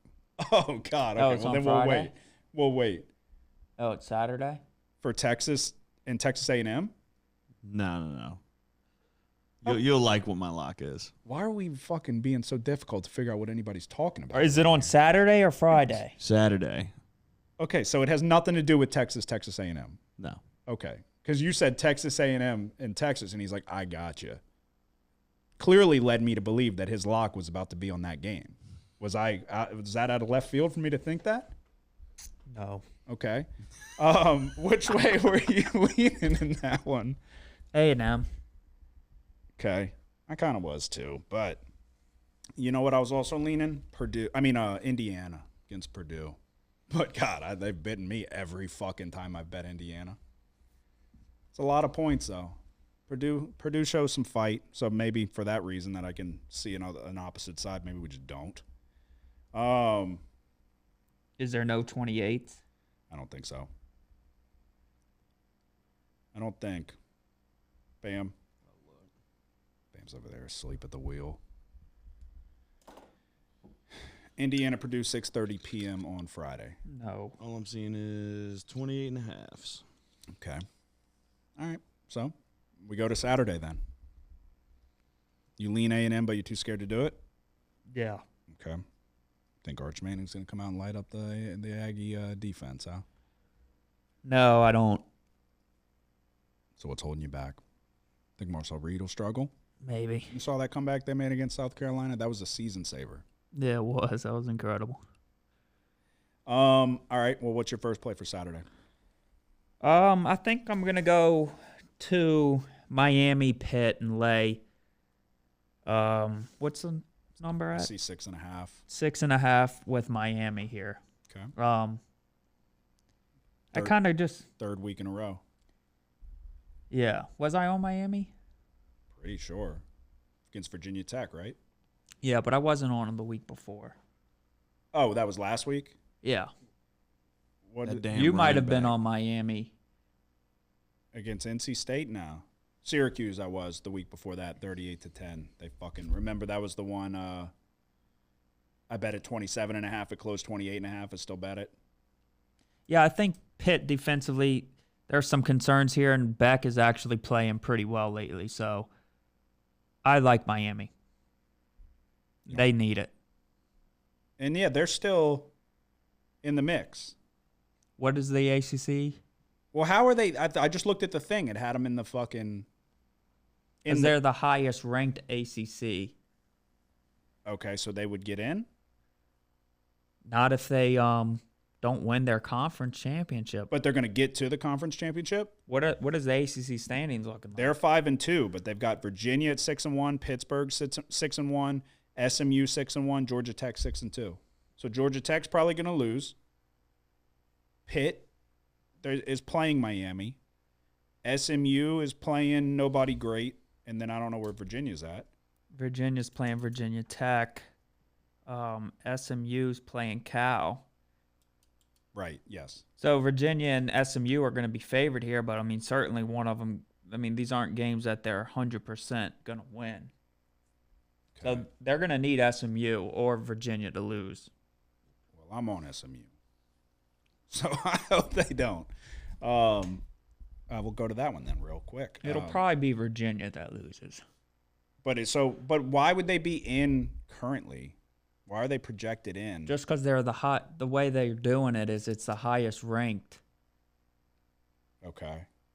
Oh, God. Okay, it's well, on then Friday? We'll wait. Oh, it's Saturday? For Texas and Texas A&M? No. You'll like what my lock is. Why are we fucking being so difficult to figure out what anybody's talking about? Or is it on Saturday or Friday? Saturday. Okay, so it has nothing to do with Texas A&M. No. Okay. Because you said Texas A&M in Texas, and he's like, I got you. Clearly led me to believe that his lock was about to be on that game. Was that out of left field for me to think that? No. Okay. Which way were you leaning in that one? A&M. Okay. I kind of was too, but you know what I was also leaning? Indiana against Purdue. But God, they've bitten me every fucking time I bet Indiana. It's a lot of points though. Purdue shows some fight, so maybe for that reason that I can see an opposite side. Maybe we just don't. Is there no 28th? I don't think so. I don't think. Bam. Bam's over there asleep at the wheel. Indiana Purdue 6:30 p.m. on Friday. No. All I'm seeing is 28.5s. Okay. All right. So we go to Saturday then. You lean A&M, but you're too scared to do it? Yeah. Okay. Think Arch Manning's going to come out and light up the Aggie defense, huh? No, I don't. So what's holding you back? Think Marcel Reed will struggle? Maybe. You saw that comeback they made against South Carolina? That was a season saver. Yeah, it was. That was incredible. All right. Well, what's your first play for Saturday? I think I'm going to go to Miami Pitt and lay. What's the number I at? see 6.5. 6.5 with Miami here. Okay. I kind of just. Third week in a row. Yeah. Was I on Miami? Pretty sure. Against Virginia Tech, right? Yeah, but I wasn't on them the week before. Oh, that was last week? Yeah. You might have been on Miami. Against NC State now. Syracuse I was the week before that, 38-10. They fucking remember that was the one I bet at 27.5. It closed 28.5. I still bet it. Yeah, I think Pitt defensively, there's some concerns here, and Beck is actually playing pretty well lately. So I like Miami. Yeah. They need it. And yeah, they're still in the mix. What is the ACC? Well, how are they? I just looked at the thing. It had them in the fucking. Because they're the highest ranked ACC. Okay, so they would get in? Not if they don't win their conference championship. But they're going to get to the conference championship? What is the ACC standings looking like? They're 5-2, but they've got Virginia at 6-1, Pittsburgh 6-1, SMU 6-1, Georgia Tech 6-2. So Georgia Tech's probably going to lose. Pitt is playing Miami. SMU is playing nobody great, and then I don't know where Virginia's at. Virginia's playing Virginia Tech. SMU's playing Cal. Right, yes. So Virginia and SMU are going to be favored here, but I mean, certainly one of them. I mean, these aren't games that they're 100% going to win. Okay. So they're going to need SMU or Virginia to lose. Well, I'm on SMU. So I hope they don't. We'll go to that one then real quick. It'll probably be Virginia that loses. But why would they be in currently? Why are they projected in? Just because they're the way they're doing it is it's the highest ranked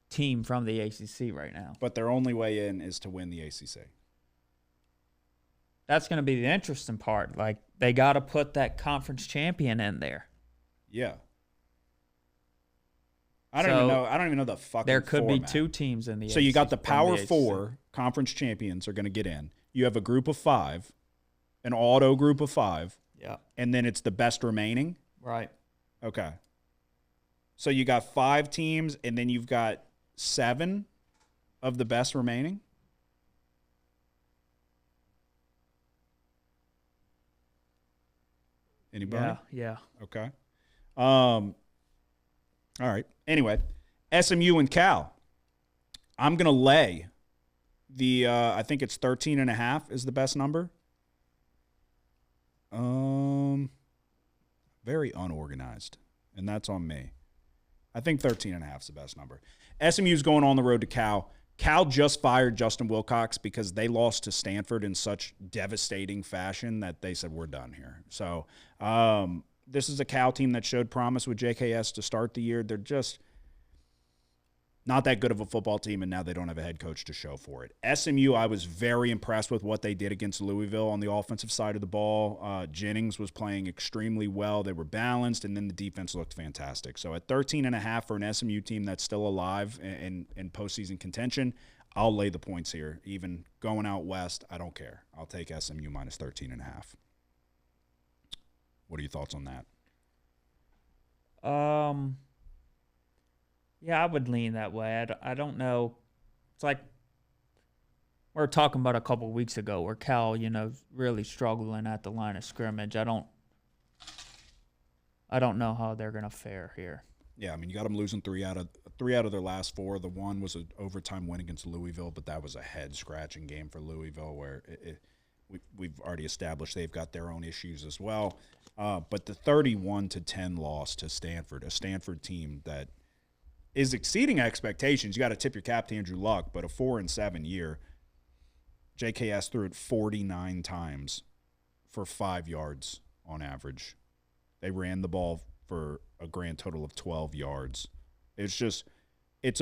team from the ACC right now. But their only way in is to win the ACC. That's going to be the interesting part. Like, they got to put that conference champion in there. Yeah. I don't even know the fucking There could format. be two teams in the ACC. So you got the Power Four conference champions are going to get in. You have a group of 5, an auto group of 5. Yeah. And then it's the best remaining. Right. Okay. So you got 5 teams, and then you've got 7 of the best remaining. Anybody? Yeah. Okay. All right. Anyway, SMU and Cal. I'm going to lay the I think it's 13.5 is the best number. Very unorganized, and that's on me. I think 13.5 is the best number. SMU's going on the road to Cal. Cal just fired Justin Wilcox because they lost to Stanford in such devastating fashion that they said, we're done here. So this is a Cal team that showed promise with JKS to start the year. They're just not that good of a football team, and now they don't have a head coach to show for it. SMU, I was very impressed with what they did against Louisville on the offensive side of the ball. Jennings was playing extremely well. They were balanced, and then the defense looked fantastic. So at 13.5 for an SMU team that's still alive in postseason contention, I'll lay the points here. Even going out west, I don't care. I'll take SMU minus 13.5. What are your thoughts on that? Yeah, I would lean that way. I don't know. It's like we were talking about a couple weeks ago where Cal, really struggling at the line of scrimmage. I don't know how they're gonna fare here. Yeah, I mean, you got them losing three out of their last 4. The one was an overtime win against Louisville, but that was a head-scratching game for Louisville where we've already established they've got their own issues as well. But the 31-10 loss to Stanford, a Stanford team that is exceeding expectations. You got to tip your cap to Andrew Luck, but a 4-7 year. JKS threw it 49 times for 5 yards on average. They ran the ball for a grand total of 12 yards. It's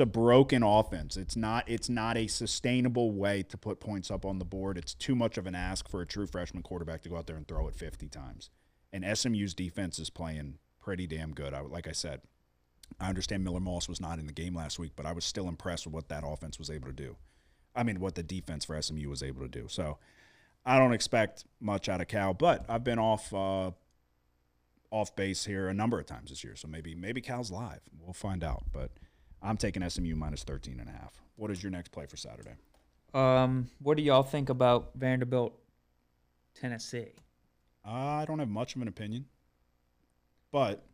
a broken offense. It's not a sustainable way to put points up on the board. It's too much of an ask for a true freshman quarterback to go out there and throw it 50 times. And SMU's defense is playing pretty damn good. Like I said, I understand Miller Moss was not in the game last week, but I was still impressed with what that offense was able to do. I mean, what the defense for SMU was able to do. So I don't expect much out of Cal, but I've been off base here a number of times this year. So maybe Cal's live. We'll find out. But I'm taking SMU minus 13.5. What is your next play for Saturday? What do y'all think about Vanderbilt, Tennessee? I don't have much of an opinion, but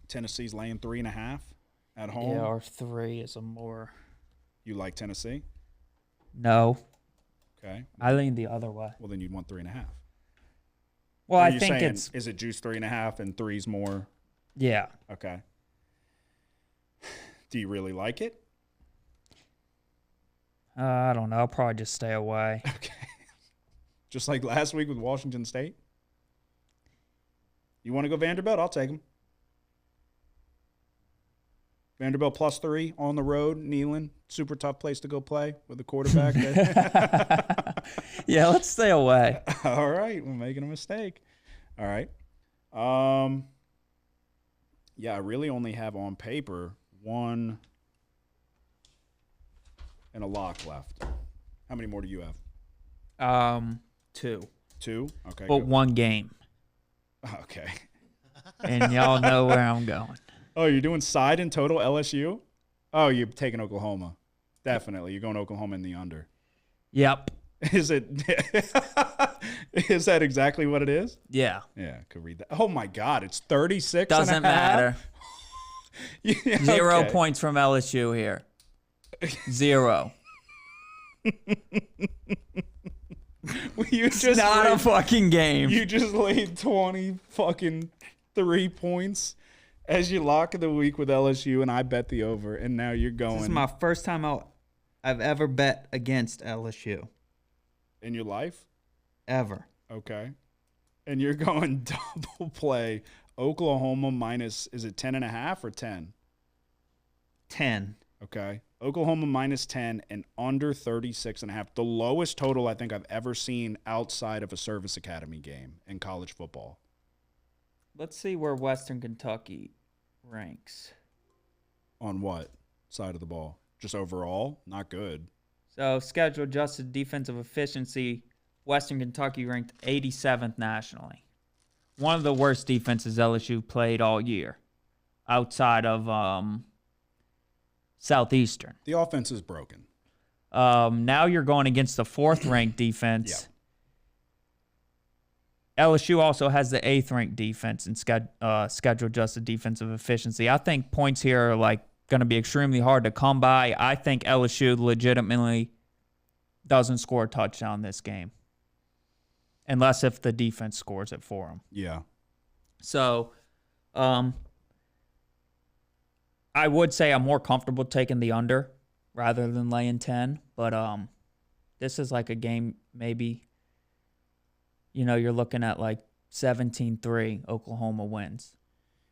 Tennessee's laying 3.5 at home. Yeah, or 3 is a more. You like Tennessee? No. Okay. I lean the other way. Well, then you'd want 3.5. Well, I think saying, it's. Is it juice 3.5 and 3's more? Yeah. Okay. Do you really like it? I don't know. I'll probably just stay away. Okay. Just like last week with Washington State? You want to go Vanderbilt? I'll take them. Vanderbilt plus 3 on the road, Neyland. Super tough place to go play with a quarterback. Yeah, let's stay away. All right, we're making a mistake. All right. Yeah, I really only have on paper 1 and a lock left. How many more do you have? 2. 2? Okay. But go. 1 game. Okay. And y'all know where I'm going. Oh, you're doing side and total LSU? Oh, you're taking Oklahoma. Definitely. You're going Oklahoma in the under. Yep. Is it? Is that exactly what it is? Yeah. Yeah, could read that. Oh, my God. It's 36 Doesn't and a half? matter. Yeah, 0 okay. points from LSU here. 0. You It's not a fucking game. You just laid 20 fucking 3 points as your lock of the week with LSU, and I bet the over, and now you're going. This is my first time I've ever bet against LSU. In your life? Ever. Okay. And you're going double play Oklahoma minus, is it 10.5 or 10? 10. Okay. Oklahoma minus 10 and under 36.5. The lowest total I think I've ever seen outside of a service academy game in college football. Let's see where Western Kentucky ranks. On what side of the ball? Just overall? Not good. So, schedule adjusted defensive efficiency, Western Kentucky ranked 87th nationally. One of the worst defenses LSU played all year, outside of Southeastern. The offense is broken. Now you're going against the 4th-ranked defense. Yeah. LSU also has the 8th-ranked defense in schedule adjusted defensive efficiency. I think points here are going to be extremely hard to come by. I think LSU legitimately doesn't score a touchdown this game, unless if the defense scores it for them. Yeah. So, I would say I'm more comfortable taking the under rather than laying 10, but this is like a game maybe, you're looking at 17-3 Oklahoma wins.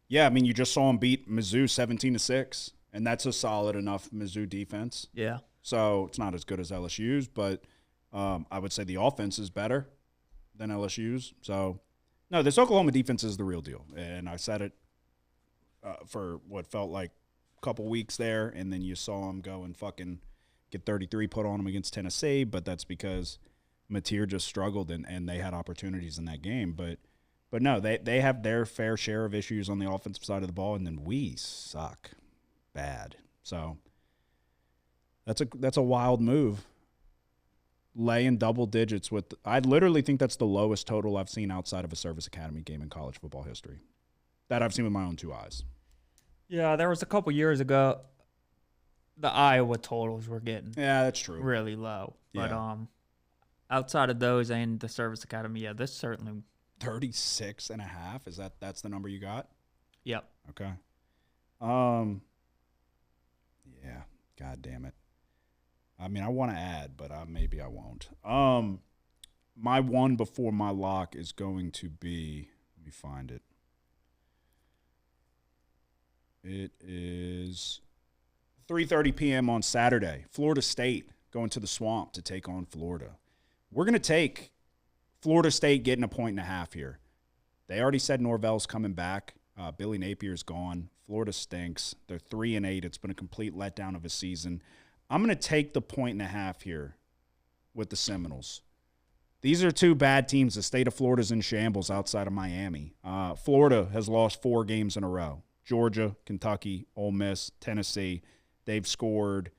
Yeah, I mean, you just saw them beat Mizzou 17-6, and that's a solid enough Mizzou defense. Yeah. So it's not as good as LSU's, but I would say the offense is better than LSU's. So, no, this Oklahoma defense is the real deal. And I said it for what felt like a couple weeks there, and then you saw them go and fucking get 33 put on them against Tennessee, but that's because Mateer just struggled and they had opportunities in that game. But no, they have their fair share of issues on the offensive side of the ball, and then we suck bad. So that's a wild move. Laying double digits with – I literally think that's the lowest total I've seen outside of a Service Academy game in college football history that I've seen with my own two eyes. Yeah, there was a couple years ago the Iowa totals were getting that's true. really low. But Yeah. Outside of those and the Service Academy, yeah, this certainly – 36.5? That's the number you got? Yep. Okay. Yeah, God damn it. I mean, I want to add, but maybe I won't. My one before my lock is going to be, let me find it. It is 3:30 p.m. on Saturday. Florida State going to the Swamp to take on Florida. We're going to take Florida State getting 1.5 here. They already said Norvell's coming back. Billy Napier's gone. Florida stinks. They're 3-8. It's been a complete letdown of a season. I'm going to take the 1.5 here with the Seminoles. These are two bad teams. The state of Florida's in shambles outside of Miami. Florida has lost 4 games in a row. Georgia, Kentucky, Ole Miss, Tennessee. They've scored.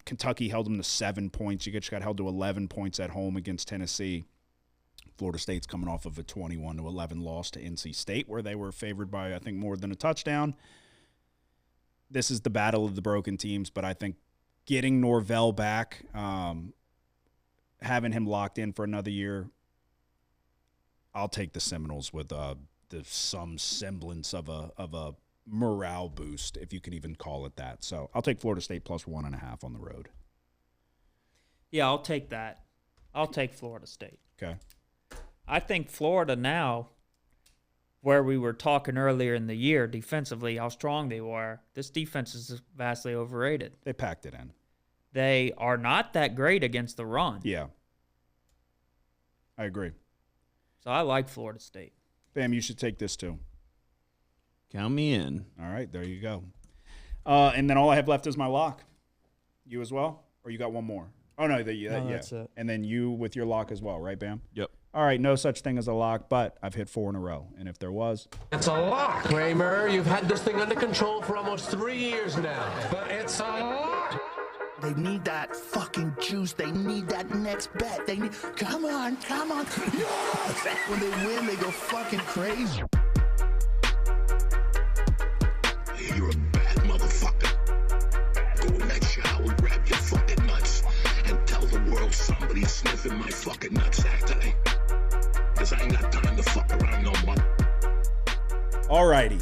Kentucky held them to 7 points. You just got held to 11 points at home against Tennessee. Florida State's coming off of a 21-11 loss to NC State, where they were favored by, I think, more than a touchdown. This is the battle of the broken teams, but I think getting Norvell back, having him locked in for another year, I'll take the Seminoles with some semblance of a morale boost, if you can even call it that. So I'll take Florida State plus 1.5 on the road. Yeah, I'll take that. I'll take Florida State. Okay. I think Florida now, where we were talking earlier in the year defensively, how strong they were, this defense is vastly overrated. They packed it in. They are not that great against the run. Yeah. I agree. So I like Florida State. Bam, you should take this too. Count me in. All right, there you go. And then all I have left is my lock. You as well? Or you got one more? Oh, no, that's it. And then you with your lock as well, right, Bam? Yep. All right, no such thing as a lock, but I've hit 4 in a row. And if there was... It's a lock, Kramer. You've had this thing under control for almost 3 years now. But it's a lock. They need that fucking juice. They need that next bet. They need... Come on. Yes! When they win, they go fucking crazy. You're a bad motherfucker. Go in that shower, grab your fucking nuts, and tell the world somebody's sniffing my fucking nutsack today. Because I ain't got time to fuck around no more. Alrighty.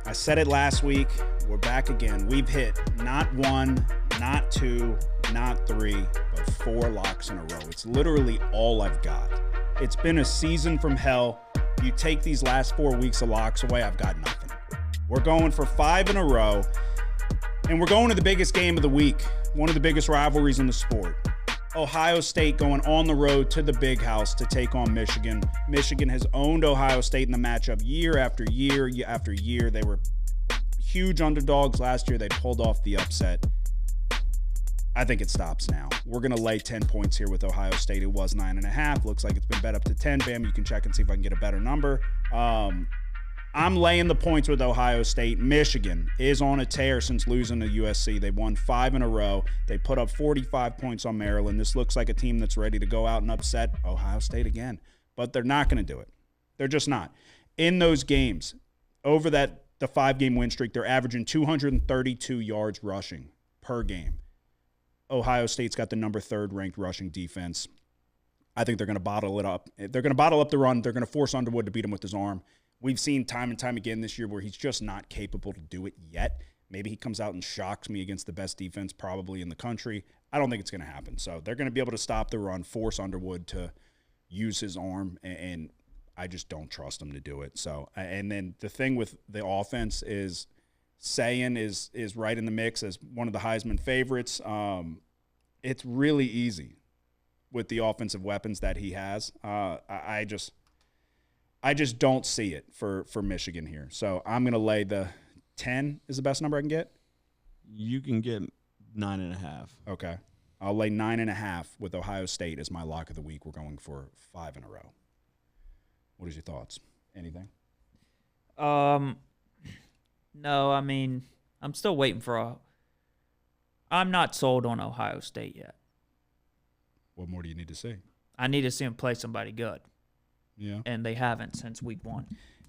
I said it last week. We're back again. We've hit not 1, not 2, not 3, but 4 locks in a row. It's literally all I've got. It's been a season from hell. You take these last 4 weeks of locks away, I've got nothing. We're going for 5 in a row, and we're going to the biggest game of the week, one of the biggest rivalries in the sport. Ohio State going on the road to the Big House to take on Michigan. Michigan has owned Ohio State in the matchup year after year after year. They were huge underdogs last year. They pulled off the upset. I think it stops now. We're going to lay 10 points here with Ohio State. It was 9.5. Looks like it's been bet up to 10. Bam, you can check and see if I can get a better number. I'm laying the points with Ohio State. Michigan is on a tear since losing to USC. They won 5 in a row. They put up 45 points on Maryland. This looks like a team that's ready to go out and upset Ohio State again. But they're not going to do it. They're just not. In those games, over the 5-game win streak, they're averaging 232 yards rushing per game. Ohio State's got the number 3rd ranked rushing defense. I think they're going to bottle it up. They're going to bottle up the run. They're going to force Underwood to beat him with his arm. We've seen time and time again this year where he's just not capable to do it yet. Maybe he comes out and shocks me against the best defense probably in the country. I don't think it's going to happen. So they're going to be able to stop the run, force Underwood to use his arm, and I just don't trust him to do it. So, and then the thing with the offense is Sayin is right in the mix as one of the Heisman favorites. It's really easy with the offensive weapons that he has. I just don't see it for Michigan here. So I'm going to lay the 10 is the best number I can get. You can get 9.5. Okay. I'll lay 9.5 with Ohio State as my lock of the week. We're going for 5 in a row. What is your thoughts? Anything? No, I mean, I'm still waiting for I'm not sold on Ohio State yet. What more do you need to see? I need to see them play somebody good. Yeah. And they haven't since week 1.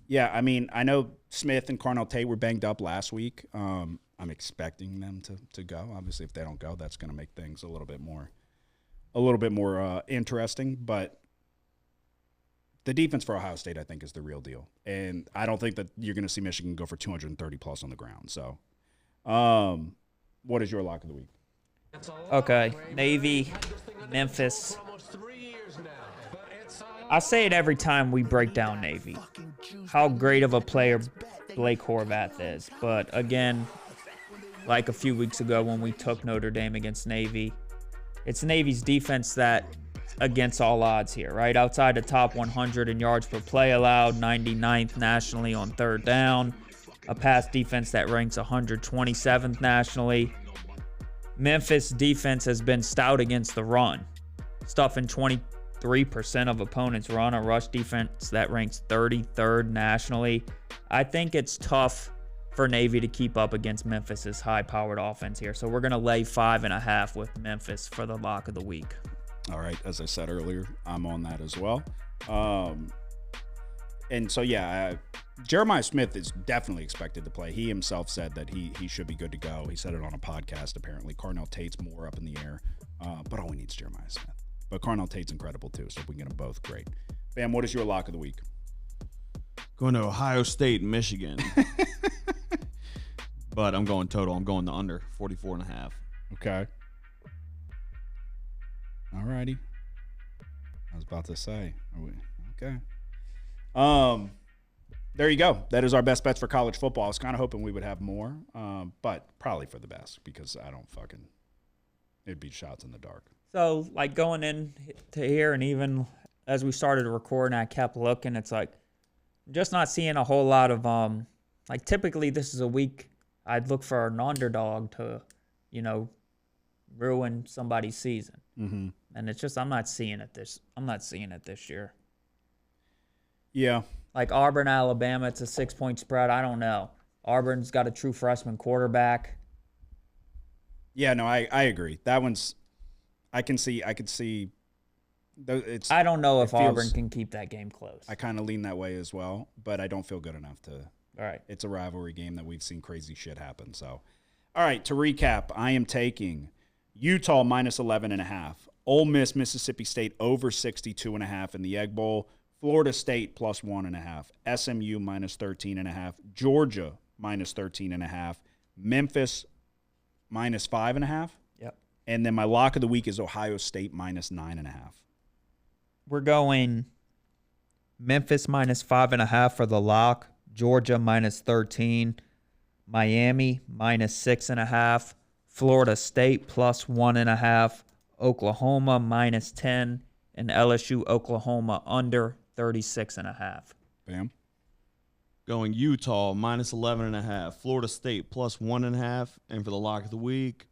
Yeah, I mean, I know Smith and Carnell Tate were banged up last week. I'm expecting them to go. Obviously, if they don't go, that's going to make things a little bit more interesting. But the defense for Ohio State, I think, is the real deal. And I don't think that you're going to see Michigan go for 230 plus on the ground. So, what is your lock of the week? Okay, Navy, Memphis. I say it every time we break down Navy, how great of a player Blake Horvath is. But again, like a few weeks ago when we took Notre Dame against Navy, it's Navy's defense that against all odds here, right? Outside the top 100 in yards per play allowed, 99th nationally on third down, a pass defense that ranks 127th nationally. Memphis defense has been stout against the run, stuffing 23% of opponents' run, a rush defense that ranks 33rd nationally. I think it's tough for Navy to keep up against Memphis's high-powered offense here. So we're going to lay 5.5 with Memphis for the lock of the week. All right. As I said earlier, I'm on that as well. And so, Jeremiah Smith is definitely expected to play. He himself said that he should be good to go. He said it on a podcast, apparently. Carnell Tate's more up in the air, but all we need is Jeremiah Smith. But Carnell Tate's incredible, too, so if we can get them both, great. Bam, what is your lock of the week? Going to Ohio State, Michigan. But I'm going total. I'm going the under, 44.5. Okay. All righty. I was about to say. Okay. There you go. That is our best bets for college football. I was kind of hoping we would have more, but probably for the best because I don't it'd be shots in the dark. So, like, going in to here and even as we started to record and I kept looking, it's like just not seeing a whole lot of, like, typically this is a week I'd look for an underdog to, ruin somebody's season. Mm-hmm. And it's just I'm not seeing it this year. Yeah. Like Auburn, Alabama, it's a 6-point spread. I don't know. Auburn's got a true freshman quarterback. Yeah, no, I agree. That one's I could see I don't know if Auburn can keep that game close. I kind of lean that way as well, but I don't feel good enough to. All right. It's a rivalry game that we've seen crazy shit happen. So, all right, to recap, I am taking Utah minus 11.5, Ole Miss, Mississippi State over 62.5 in the Egg Bowl, Florida State plus 1.5, SMU minus 13.5, Georgia minus 13.5, Memphis minus 5.5. Yep. And then my lock of the week is Ohio State minus 9.5. We're going Memphis minus 5.5 for the lock, Georgia minus 13, Miami minus 6.5, Florida State plus 1.5, Oklahoma minus 10, and LSU Oklahoma under 36.5. Bam. Going Utah minus 11.5, Florida State plus 1.5, and for the lock of the week,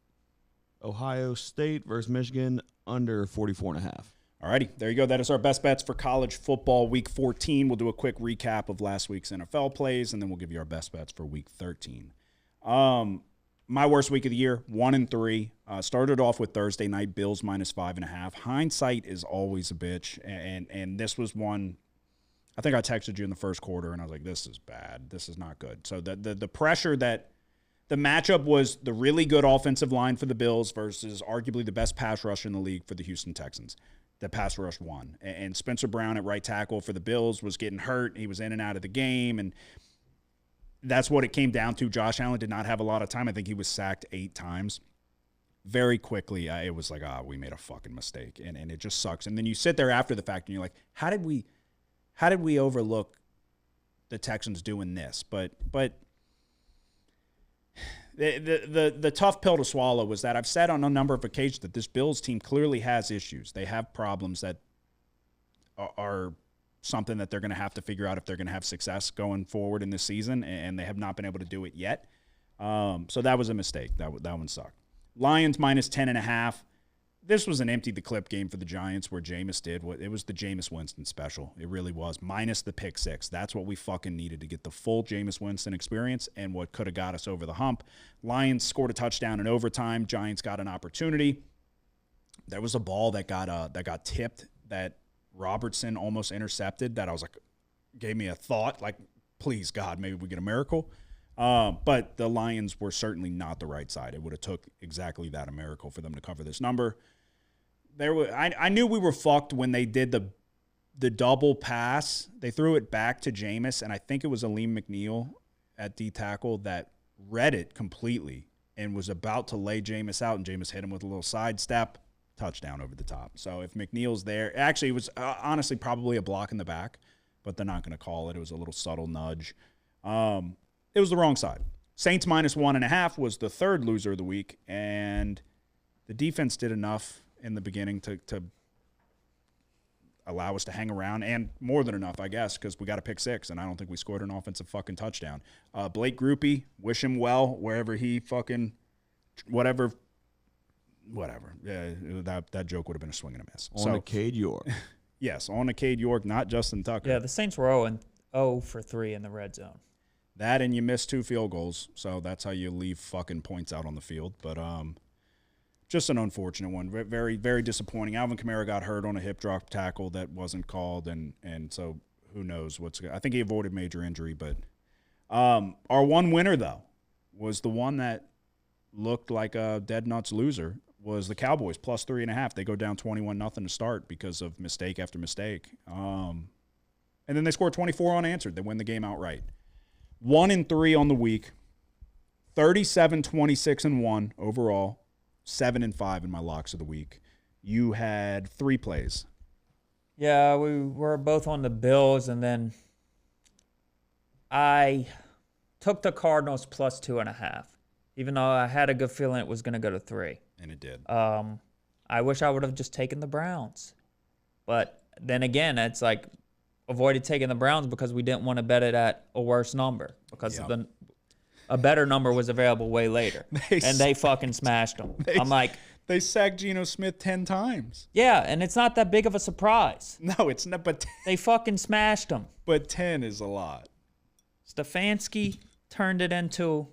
Ohio State versus Michigan under 44.5. All righty, there you go. That is our best bets for college football week 14. We'll do a quick recap of last week's NFL plays, and then we'll give you our best bets for week 13. My worst week of the year, 1-3. Started off with Thursday night, Bills minus 5.5. Hindsight is always a bitch, and this was one. I think I texted you in the first quarter, and I was like, this is bad. This is not good. So the pressure that the matchup was the really good offensive line for the Bills versus arguably the best pass rush in the league for the Houston Texans. The pass rush won. And Spencer Brown at right tackle for the Bills was getting hurt. He was in and out of the game, and that's what it came down to. Josh Allen did not have a lot of time. I think he was sacked 8 times. Very quickly, it was like, we made a fucking mistake, and it just sucks. And then you sit there after the fact, and you're like, how did we overlook the Texans doing this? But The tough pill to swallow was that I've said on a number of occasions that this Bills team clearly has issues. They have problems that are something that they're going to have to figure out if they're going to have success going forward in this season, and they have not been able to do it yet. So that was a mistake. That one sucked. Lions minus 10.5. This was an empty the clip game for the Giants where Jameis did what it was the Jameis Winston special. It really was, minus the pick six. That's what we fucking needed to get the full Jameis Winston experience and what could have got us over the hump. Lions scored a touchdown in overtime. Giants got an opportunity. There was a ball that got tipped that Robertson almost intercepted that I was like, gave me a thought, like, please, God, maybe we get a miracle. But the Lions were certainly not the right side. It would have took exactly that, a miracle, for them to cover this number. I knew we were fucked when they did the double pass. They threw it back to Jameis, and I think it was Aleem McNeil at D tackle that read it completely and was about to lay Jameis out, and Jameis hit him with a little sidestep, touchdown over the top. So if McNeil's there, actually it was honestly probably a block in the back, but they're not going to call it. It was a little subtle nudge. It was the wrong side. Saints minus 1.5 was the third loser of the week, and the defense did enough in the beginning to allow us to hang around, and more than enough, I guess, because we got a pick six, and I don't think we scored an offensive fucking touchdown. Blake Groupie, wish him well wherever he fucking whatever. Yeah, that joke would have been a swing and a miss. On to Cade York. Yes, on to Cade York, not Justin Tucker. Yeah, the Saints were 0 for 3 in the red zone. That and you missed 2 field goals, so that's how you leave fucking points out on the field. But just an unfortunate one. Very, very disappointing. Alvin Kamara got hurt on a hip drop tackle that wasn't called, and so who knows what's – I think he avoided major injury. But our one winner, though, was the one that looked like a dead nuts loser, was the Cowboys, plus 3.5. They go down 21-0 to start because of mistake after mistake. And then they score 24 unanswered. They win the game outright. 1-3 on the week, 37-26-1 overall, 7-5 in my locks of the week. You had 3 plays. Yeah, we were both on the Bills, and then I took the Cardinals plus 2.5, even though I had a good feeling it was going to go to 3. And it did. I wish I would have just taken the Browns. But then again, it's like avoided taking the Browns because we didn't want to bet it at a worse number because a better number was available way later. They fucking smashed them. I'm like, they sacked Geno Smith 10 times. Yeah, and it's not that big of a surprise. No, it's not. But they fucking smashed them. But 10 is a lot. Stefanski turned it into,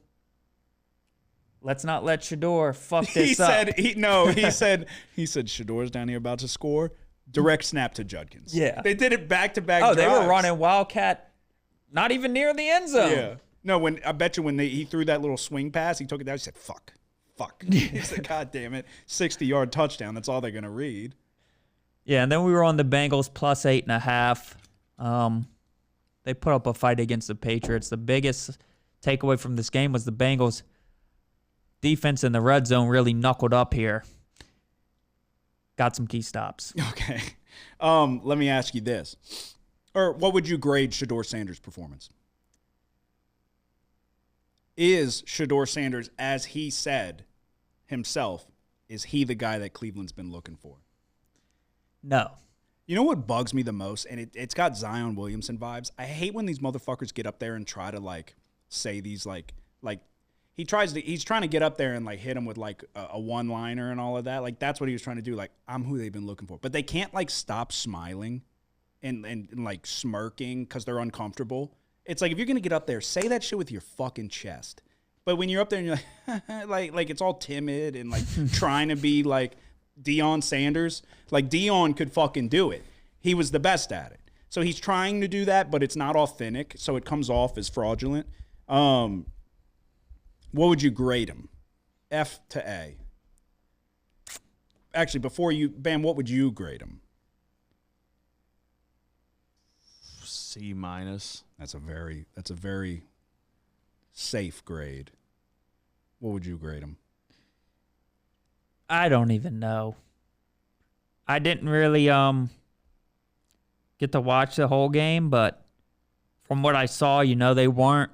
let's not let Shador fuck this up. He said Shador's down here about to score. Direct snap to Judkins. Yeah. They did it back-to-back drives. They were running Wildcat not even near the end zone. Yeah. No, I bet you when he threw that little swing pass, he took it down, he said, fuck. He said, God damn it. 60-yard touchdown. That's all they're going to read. Yeah, and then we were on the Bengals plus 8.5. They put up a fight against the Patriots. The biggest takeaway from this game was the Bengals' defense in the red zone really knuckled up here. Got some key stops. Okay. Let me ask you this. Or what would you grade Shador Sanders' performance? Is Shador Sanders, as he said himself, is he the guy that Cleveland's been looking for? No. You know what bugs me the most? And it's got Zion Williamson vibes. I hate when these motherfuckers get up there and try to, say these, he's trying to get up there and hit him with a one-liner and all of that. That's what he was trying to do. I'm who they've been looking for. But they can't stop smiling and smirking because they're uncomfortable. It's if you're going to get up there, say that shit with your fucking chest. But when you're up there and you're like it's all timid and trying to be Deion Sanders, Deion could fucking do it. He was the best at it. So he's trying to do that, but it's not authentic. So it comes off as fraudulent. What would you grade him? F to A. Actually, before you, Bam, what would you grade him? C-. That's a very safe grade. What would you grade him? I don't even know. I didn't really get to watch the whole game, but from what I saw, they weren't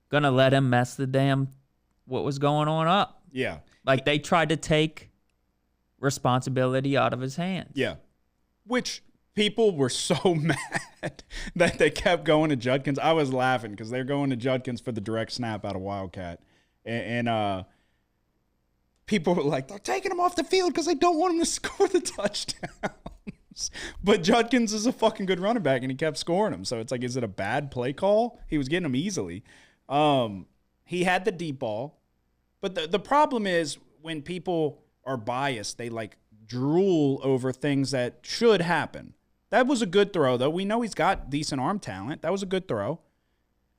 gonna let him mess the damn what was going on up. Yeah. Like they tried to take responsibility out of his hands. Yeah. Which people were so mad that they kept going to Judkins. I was laughing because they're going to Judkins for the direct snap out of Wildcat. And people were like, they're taking him off the field because they don't want him to score the touchdowns. But Judkins is a fucking good running back, and he kept scoring them. So it's like, is it a bad play call? He was getting them easily. He had the deep ball. But the problem is when people are biased, they like drool over things that should happen. That was a good throw, though. We know he's got decent arm talent. That was a good throw.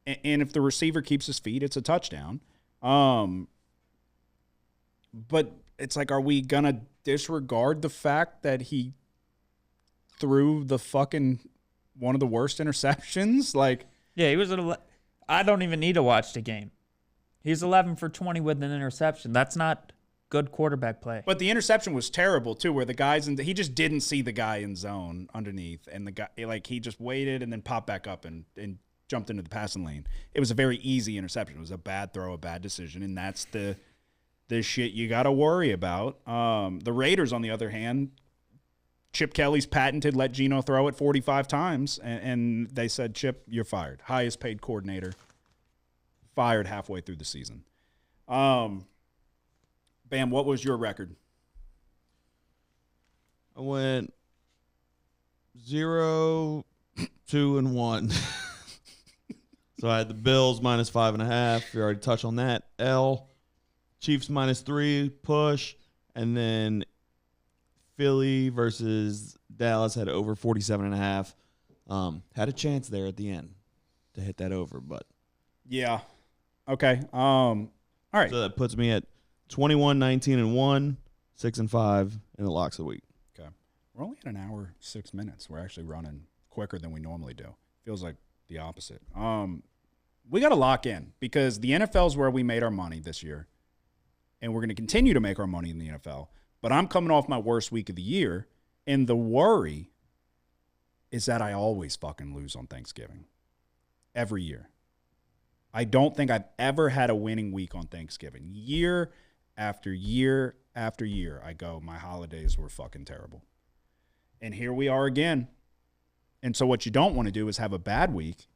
And if the receiver keeps his feet, it's a touchdown. But it's like, are we going to disregard the fact that he threw the fucking one of the worst interceptions? Like, yeah, he was I don't even need to watch the game. He's 11 for 20 with an interception. That's not good quarterback play. But the interception was terrible too, where the guy's he just didn't see the guy in zone underneath, and the guy, like, he just waited and then popped back up and jumped into the passing lane. It was a very easy interception. It was a bad throw, a bad decision, and that's the shit you got to worry about. The Raiders, on the other hand, Chip Kelly's patented let Geno throw it 45 times, and they said, Chip, you're fired. Highest paid coordinator, fired halfway through the season. Bam, what was your record? I went 0, 2, and 1. So I had the Bills minus 5.5. We already touched on that. L. Chiefs minus 3, push. And then Philly versus Dallas had over 47.5. Had a chance there at the end to hit that over, but. Yeah. Okay. All right. So that puts me at 21, 19, and 1, 6 and 5 in the locks of the week. Okay. We're only at an hour, 6 minutes. We're actually running quicker than we normally do. Feels like the opposite. We got to lock in because the NFL is where we made our money this year, and we're going to continue to make our money in the NFL. But I'm coming off my worst week of the year, and the worry is that I always fucking lose on Thanksgiving. Every year. I don't think I've ever had a winning week on Thanksgiving. Year after year after year, I go, my holidays were fucking terrible. And here we are again. And so what you don't want to do is have a bad week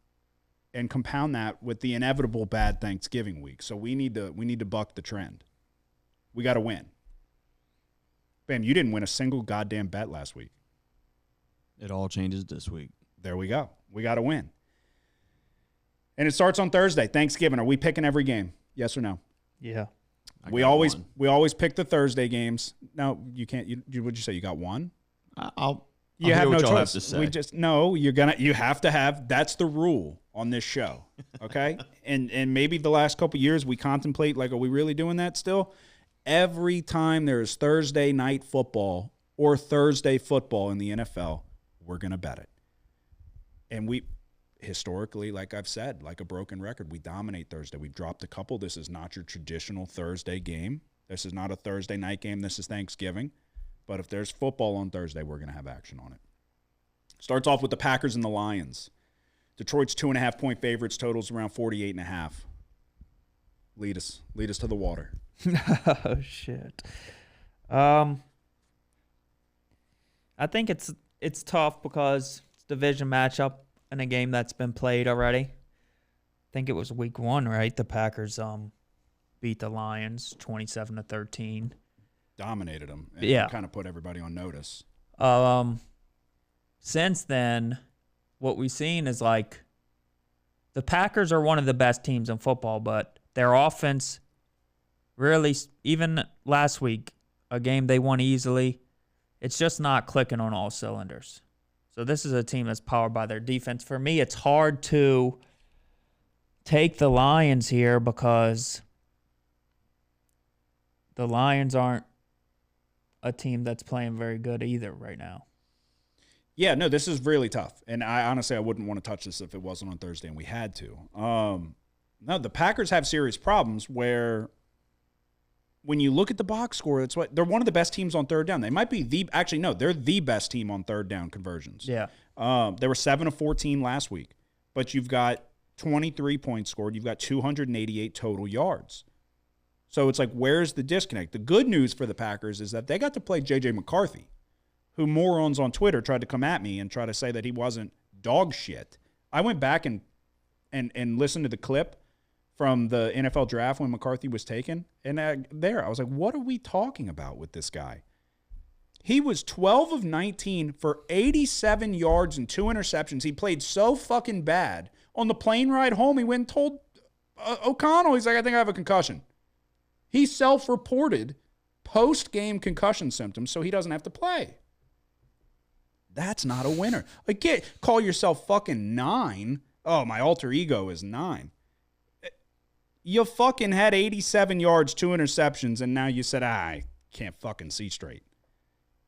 and compound that with the inevitable bad Thanksgiving week. So we need to buck the trend. We got to win. Bam, you didn't win a single goddamn bet last week. It all changes this week. There we go. We got to win. And it starts on Thursday, Thanksgiving. Are we picking every game? Yes or no? Yeah. We always pick the Thursday games. No, you can't. What'd you say? You got one? You have no choice. Have to say. You have to have. That's the rule on this show. Okay. and maybe the last couple of years we contemplate, like, are we really doing that still? Every time there's Thursday night football or Thursday football in the NFL, we're gonna bet it. And we. Historically, like I've said, like a broken record, we dominate Thursday. We've dropped a couple. This is not your traditional Thursday game. This is not a Thursday night game. This is Thanksgiving. But if there's football on Thursday, we're going to have action on it. Starts off with the Packers and the Lions. Detroit's 2.5-point favorites, totals around 48.5. Lead us to the water. Oh, shit. I think it's tough because it's a division matchup in a game that's been played already. I think it was week 1, right? The Packers beat the Lions 27-13. Dominated them. And yeah. Kind of put everybody on notice. Since then, what we've seen is like the Packers are one of the best teams in football, but their offense really, even last week, a game they won easily, it's just not clicking on all cylinders. So this is a team that's powered by their defense. For me, it's hard to take the Lions here because the Lions aren't a team that's playing very good either right now. Yeah, no, this is really tough. And I wouldn't want to touch this if it wasn't on Thursday and we had to. No, the Packers have serious problems where when you look at the box score, they're one of the best teams on third down. They might be they're the best team on third down conversions. Yeah. They were 7 of 14 last week, but you've got 23 points scored. You've got 288 total yards. So it's like, where's the disconnect? The good news for the Packers is that they got to play J.J. McCarthy, who morons on Twitter tried to come at me and try to say that he wasn't dog shit. I went back and listened to the clip from the NFL draft when McCarthy was taken. And I was like, what are we talking about with this guy? He was 12 of 19 for 87 yards and 2 interceptions. He played so fucking bad. On the plane ride home, he went and told O'Connell, he's like, I think I have a concussion. He self-reported post-game concussion symptoms so he doesn't have to play. That's not a winner. Like, call yourself fucking 9. Oh, my alter ego is 9. You fucking had 87 yards, 2 interceptions, and now you said, I can't fucking see straight.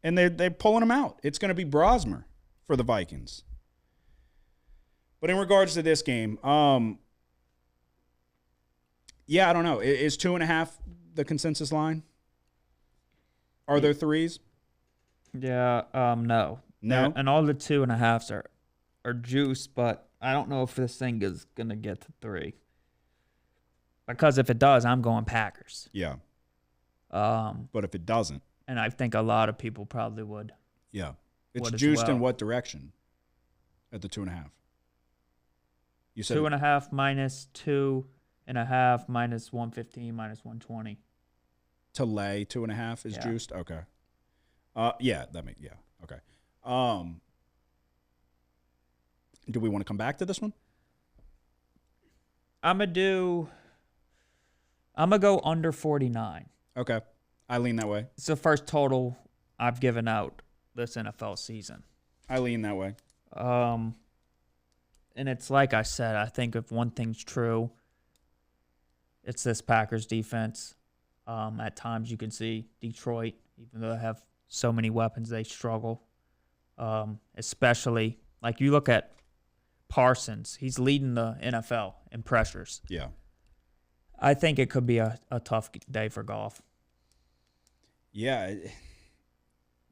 And they're pulling him out. It's going to be Brosmer for the Vikings. But in regards to this game, yeah, I don't know. Is 2.5 the consensus line? Are there 3s? Yeah, no. No? And all the 2.5s are juice, but I don't know if this thing is going to get to 3. Because if it does, I'm going Packers. Yeah. But if it doesn't. And I think a lot of people probably would. Yeah. It's would as juiced well. in what direction at the 2.5? You said 2.5 minus 2.5 minus 115 minus 120. to lay 2.5 is Yeah. juiced? Okay. Yeah, okay. Do we want to come back to this one? I'm going to go under 49. Okay. I lean that way. It's the first total I've given out this NFL season. I lean that way. And it's like I said, I think if one thing's true, it's this Packers defense. At times you can see Detroit, even though they have so many weapons, they struggle. Especially, like you look at Parsons, he's leading the NFL in pressures. Yeah. I think it could be a tough day for Goff. Yeah.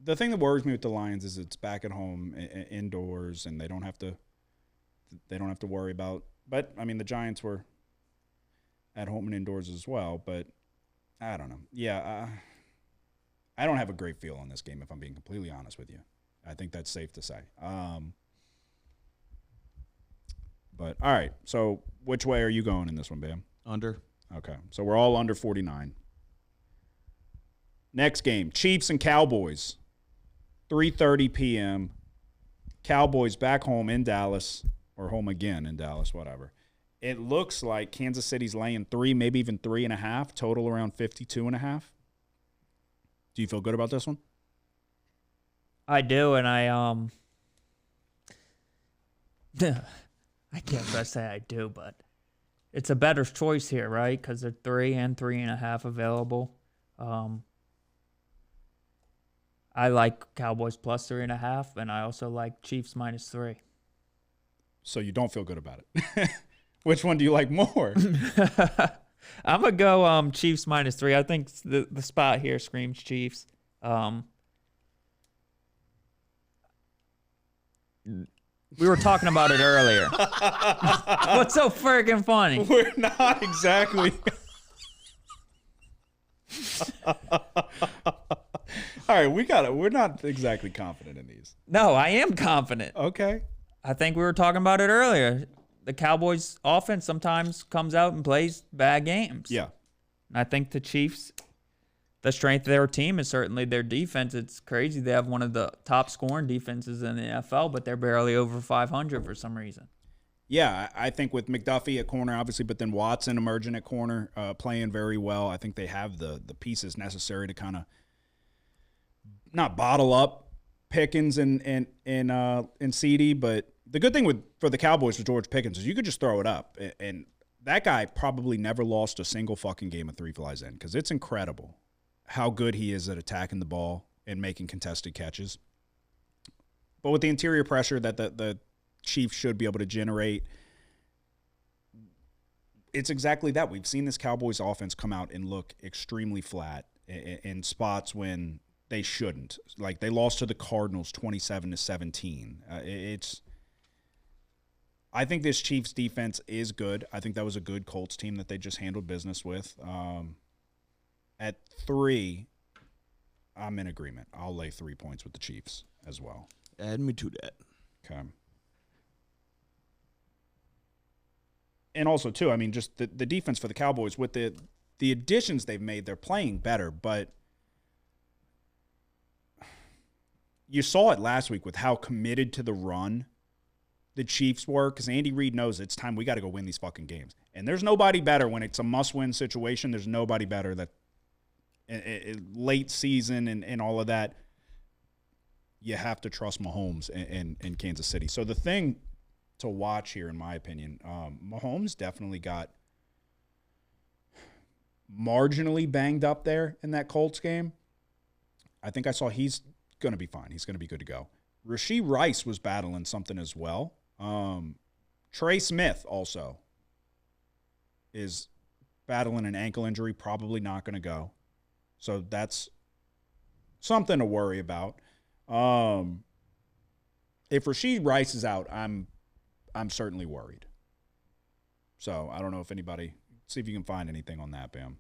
The thing that worries me with the Lions is it's back at home, indoors, and they don't have to worry about. But I mean, the Giants were at home and indoors as well. But I don't know. Yeah, I don't have a great feel on this game, if I'm being completely honest with you. I think that's safe to say. But all right. So which way are you going in this one, Bam? Under. Okay. So we're all under 49. Next game, Chiefs and Cowboys, 3:30 p.m. Cowboys back home in Dallas, or home again in Dallas, whatever. It looks like Kansas City's laying 3, maybe even 3.5, total around 52.5. Do you feel good about this one? I do, and I guess I say I do, but it's a better choice here, right? Because they're 3 and 3.5 available. I like Cowboys plus 3.5, and I also like Chiefs minus 3. So you don't feel good about it. Which one do you like more? I'm going to go Chiefs minus 3. I think the spot here screams Chiefs. We were talking about it earlier. What's so friggin' funny? We're not exactly. All right, we're not exactly confident in these. No, I am confident. Okay. I think we were talking about it earlier. The Cowboys offense sometimes comes out and plays bad games. Yeah. And I think the Chiefs, the strength of their team is certainly their defense. It's crazy. They have one of the top scoring defenses in the NFL, but they're barely over 500 for some reason. Yeah, I think with McDuffie at corner, obviously, but then Watson emerging at corner, playing very well. I think they have the pieces necessary to kind of not bottle up Pickens and CD, but the good thing for the Cowboys with George Pickens is you could just throw it up, and that guy probably never lost a single fucking game of 3 flies in, because it's incredible how good he is at attacking the ball and making contested catches. But with the interior pressure that the Chiefs should be able to generate, it's exactly that. We've seen this Cowboys offense come out and look extremely flat in spots when they shouldn't. Like they lost to the Cardinals 27-17. I think this Chiefs defense is good. I think that was a good Colts team that they just handled business with. At 3, I'm in agreement. I'll lay 3 points with the Chiefs as well. Add me to that. Okay. And also, too, I mean, just the defense for the Cowboys, with the additions they've made, they're playing better. But you saw it last week with how committed to the run the Chiefs were, because Andy Reid knows it's time. We got to go win these fucking games. And there's nobody better when it's a must-win situation. There's nobody better that late season and all of that. You have to trust Mahomes in Kansas City. So the thing to watch here, in my opinion, Mahomes definitely got marginally banged up there in that Colts game. I think I saw he's going to be fine. He's going to be good to go. Rashee Rice was battling something as well. Trey Smith also is battling an ankle injury, probably not going to go. So that's something to worry about. If Rashee Rice is out, I'm certainly worried. So I don't know if anybody, see if you can find anything on that, Bam.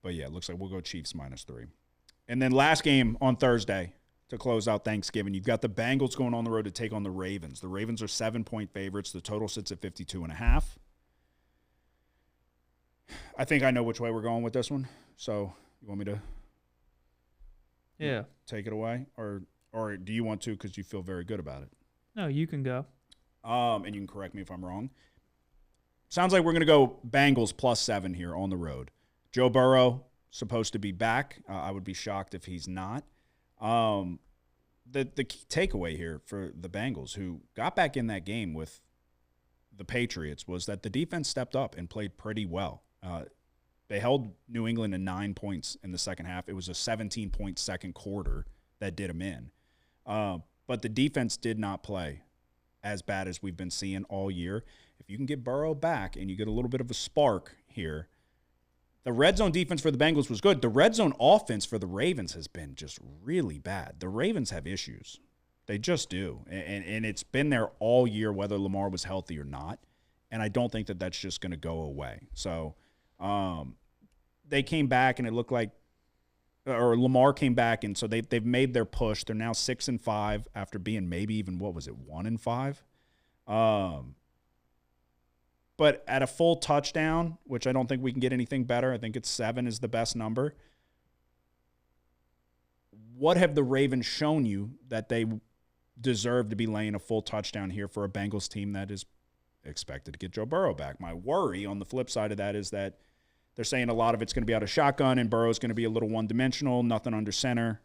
But yeah, it looks like we'll go Chiefs -3. And then last game on Thursday to close out Thanksgiving, you've got the Bengals going on the road to take on the Ravens. The Ravens are 7-point favorites. The total sits at 52.5. I think I know which way we're going with this one. So you want me to take it away? Or do you want to because you feel very good about it? No, you can go. And you can correct me if I'm wrong. Sounds like we're going to go Bengals +7 here on the road. Joe Burrow, supposed to be back. I would be shocked if he's not. The key takeaway here for the Bengals, who got back in that game with the Patriots, was that the defense stepped up and played pretty well. They held New England to 9 points in the second half. It was a 17-point second quarter that did them in. But the defense did not play as bad as we've been seeing all year. If you can get Burrow back and you get a little bit of a spark here, the red zone defense for the Bengals was good. The red zone offense for the Ravens has been just really bad. The Ravens have issues. They just do. And it's been there all year, whether Lamar was healthy or not. And I don't think that that's just going to go away. So they came back, and it looked like, or Lamar came back, and so they've made their push. They're now 6-5 after being maybe even, 1-5? But at a full touchdown, which I don't think we can get anything better, I think it's 7 is the best number. What have the Ravens shown you that they deserve to be laying a full touchdown here for a Bengals team that is expected to get Joe Burrow back? My worry on the flip side of that is that they're saying a lot of it's going to be out of shotgun, and Burrow's going to be a little one-dimensional, nothing under center.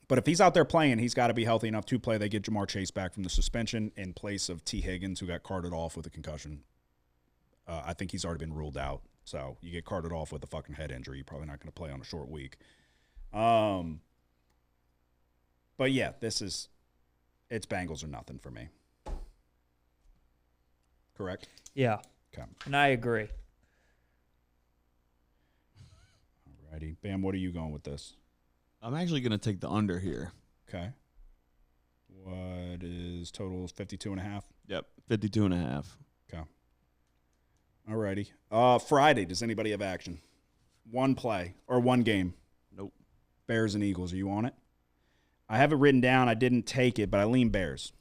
But if he's out there playing, he's got to be healthy enough to play. They get Jamar Chase back from the suspension in place of T. Higgins, who got carted off with a concussion. I think he's already been ruled out. So you get carted off with a fucking head injury, you're probably not going to play on a short week. But yeah, it's Bengals or nothing for me. Correct? Yeah. Okay. And I agree. Alrighty. Bam, what are you going with this? I'm actually going to take the under here. Okay. What is total? 52.5? Yep, 52.5. Okay. Alrighty. Friday, does anybody have action? One play or one game? Nope. Bears and Eagles. Are you on it? I have it written down. I didn't take it, but I lean Bears.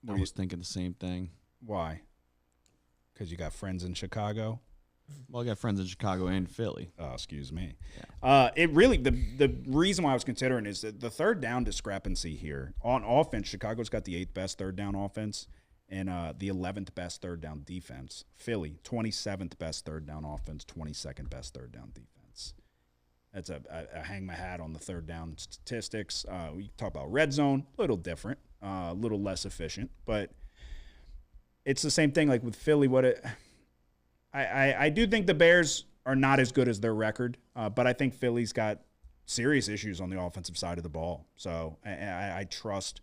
I was thinking the same thing. Why? Because you got friends in Chicago? Well, I got friends in Chicago and Philly. Oh, excuse me. Yeah. It really, the reason why I was considering is that the third down discrepancy here. On offense, Chicago's got the 8th best third down offense and the 11th best third down defense. Philly, 27th best third down offense, 22nd best third down defense. That's I hang my hat on the third down statistics. We talk about red zone, a little different, a little less efficient, but it's the same thing like with Philly. I do think the Bears are not as good as their record, but I think Philly's got serious issues on the offensive side of the ball. So I trust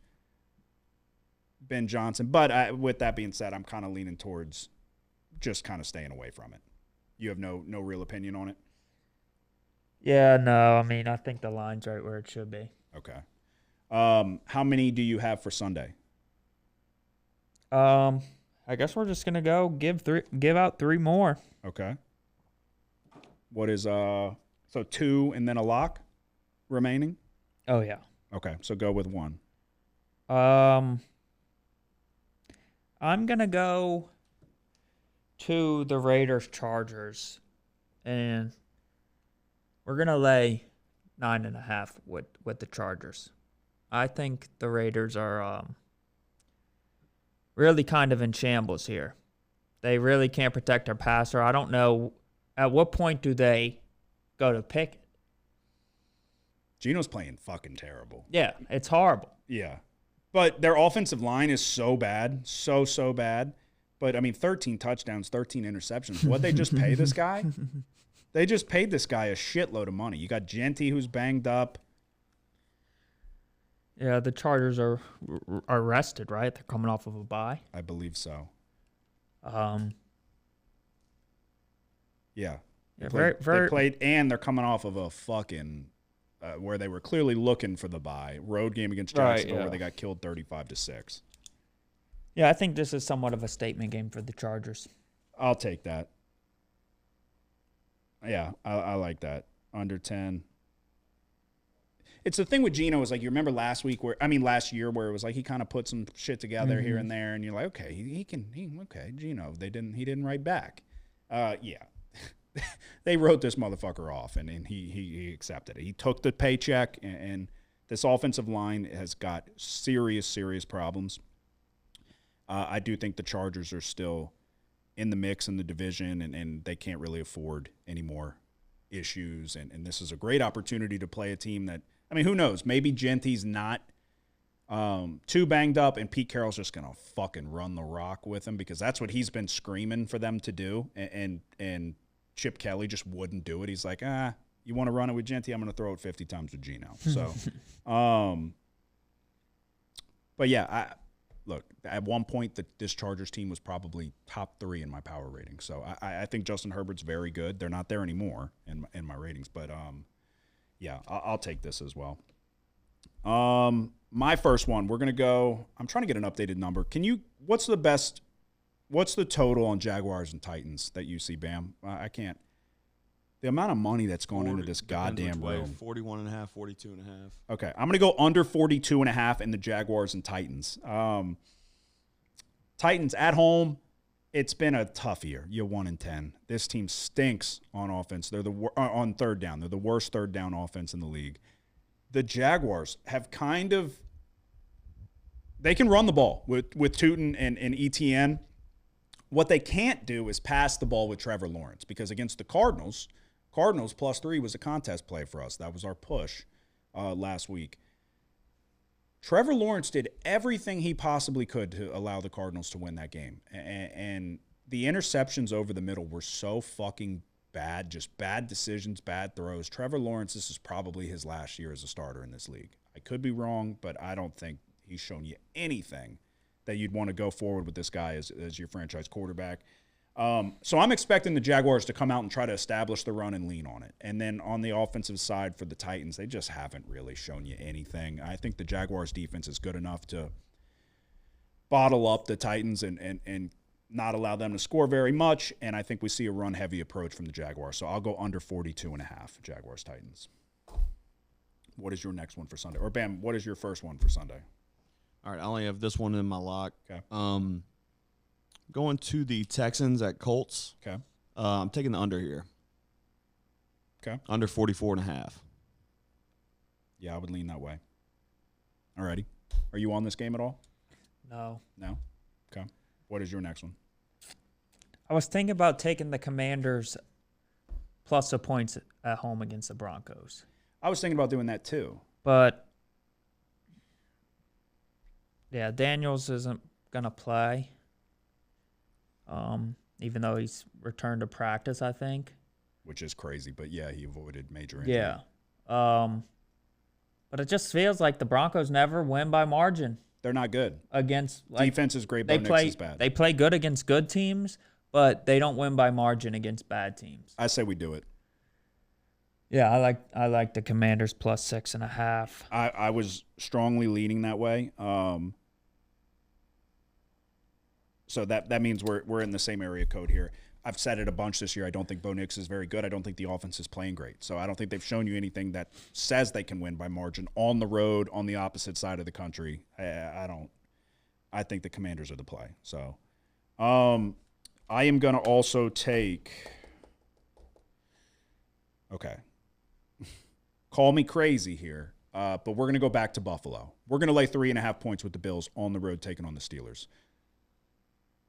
Ben Johnson. But with that being said, I'm kind of leaning towards just kind of staying away from it. You have no real opinion on it? Yeah, no. I mean, I think the line's right where it should be. Okay. How many do you have for Sunday? How I guess we're just gonna go give out 3 more. Okay. What is so 2 and then a lock remaining? Oh yeah. Okay, so go with 1. I'm gonna go to the Raiders Chargers, and we're gonna lay 9.5 with the Chargers. I think the Raiders are really kind of in shambles here. They really can't protect their passer. I don't know at what point do they go to pick it. Geno's playing fucking terrible. Yeah, it's horrible. Yeah. But their offensive line is so bad, so bad. But, I mean, 13 touchdowns, 13 interceptions. What'd they just pay this guy? They just paid this guy a shitload of money. You got Genty, who's banged up. Yeah, the Chargers are rested, right? They're coming off of a bye. I believe so. Yeah. Yeah, They played, and they're coming off of a fucking where they were clearly looking for the bye. Road game against Jacksonville where they got killed 35-6. Yeah, I think this is somewhat of a statement game for the Chargers. I'll take that. Yeah, I like that. Under 10. It's the thing with Geno is like, you remember last year where it was like he kind of put some shit together here and there, and you're like, okay, okay, Geno. He didn't write back. Yeah. They wrote this motherfucker off, and he accepted it. He took the paycheck, and this offensive line has got serious problems. I do think the Chargers are still in the mix in the division, and they can't really afford any more issues. And this is a great opportunity to play a team that, I mean, who knows? Maybe Genty's not too banged up, and Pete Carroll's just going to fucking run the rock with him, because that's what he's been screaming for them to do. And Chip Kelly just wouldn't do it. He's like, you want to run it with Genty? I'm going to throw it 50 times with Geno. So, but yeah, look, at one point, this Chargers team was probably top 3 in my power rating. So I think Justin Herbert's very good. They're not there anymore in my ratings. But, yeah, I'll take this as well. My first one, we're going to go – I'm trying to get an updated number. What's the total on Jaguars and Titans that you see, Bam? I can't – the amount of money that's going into this goddamn room. 41.5, 42.5. Okay, I'm going to go under 42.5 in the Jaguars and Titans. Titans at home, it's been a tough year. You're 1-10. This team stinks on offense. They're on third down. They're the worst third down offense in the league. The Jaguars have kind of – they can run the ball with Tootin and ETN. What they can't do is pass the ball with Trevor Lawrence, because against the Cardinals +3 was a contest play for us. That was our push last week. Trevor Lawrence did everything he possibly could to allow the Cardinals to win that game. And the interceptions over the middle were so fucking bad, just bad decisions, bad throws. Trevor Lawrence, this is probably his last year as a starter in this league. I could be wrong, but I don't think he's shown you anything that you'd want to go forward with this guy as your franchise quarterback. So I'm expecting the Jaguars to come out and try to establish the run and lean on it. And then on the offensive side for the Titans, they just haven't really shown you anything. I think the Jaguars defense is good enough to bottle up the Titans and not allow them to score very much. And I think we see a run-heavy approach from the Jaguars. So I'll go under 42.5, Jaguars-Titans. What is your next one for Sunday? Or, Bam, what is your first one for Sunday? All right, I only have this one in my lock. Okay. Going to the Texans at Colts. Okay. I'm taking the under here. Okay. Under 44.5. Yeah, I would lean that way. All righty. Are you on this game at all? No. No? Okay. What is your next one? I was thinking about taking the Commanders plus the points at home against the Broncos. I was thinking about doing that too. But, yeah, Daniels isn't going to play, even though he's returned to practice, I think. Which is crazy, but, yeah, he avoided major injury. Yeah. But it just feels like the Broncos never win by margin. They're not good. Against defense is great, but Nix is bad. They play good against good teams, but they don't win by margin against bad teams. I say we do it. Yeah, I like the Commanders plus 6.5. I was strongly leaning that way. So that means we're in the same area code here. I've said it a bunch this year. I don't think Bo Nix is very good. I don't think the offense is playing great. So I don't think they've shown you anything that says they can win by margin on the road on the opposite side of the country. I don't. I think the Commanders are the play. So I am going to also take – okay. Call me crazy here, but we're going to go back to Buffalo. We're going to lay 3.5 points with the Bills on the road taking on the Steelers.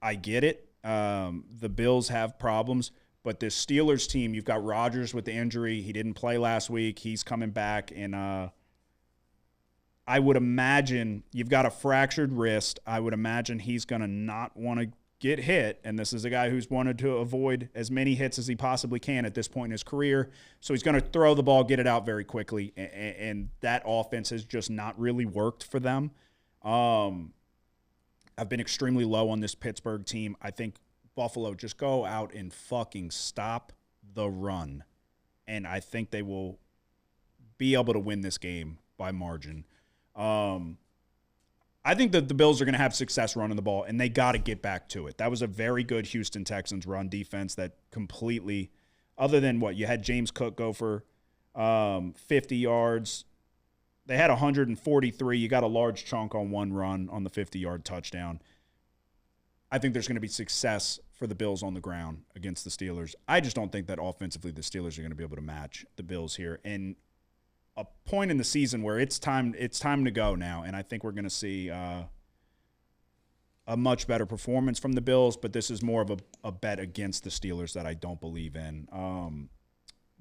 I get it. The Bills have problems, but this Steelers team, you've got Rodgers with the injury. He didn't play last week. He's coming back, and I would imagine you've got a fractured wrist. I would imagine he's going to not want to get hit, and this is a guy who's wanted to avoid as many hits as he possibly can at this point in his career. So he's going to throw the ball, get it out very quickly, and that offense has just not really worked for them. I've been extremely low on this Pittsburgh team. I think Buffalo just go out and fucking stop the run, and I think they will be able to win this game by margin. I think that the Bills are going to have success running the ball, and they got to get back to it. That was a very good Houston Texans run defense that completely, other than what, you had James Cook go for 50 yards. They had 143. You got a large chunk on one run on the 50-yard touchdown. I think there's going to be success for the Bills on the ground against the Steelers. I just don't think that offensively the Steelers are going to be able to match the Bills here. And a point in the season where it's time to go now, and I think we're going to see a much better performance from the Bills, but this is more of a bet against the Steelers that I don't believe in.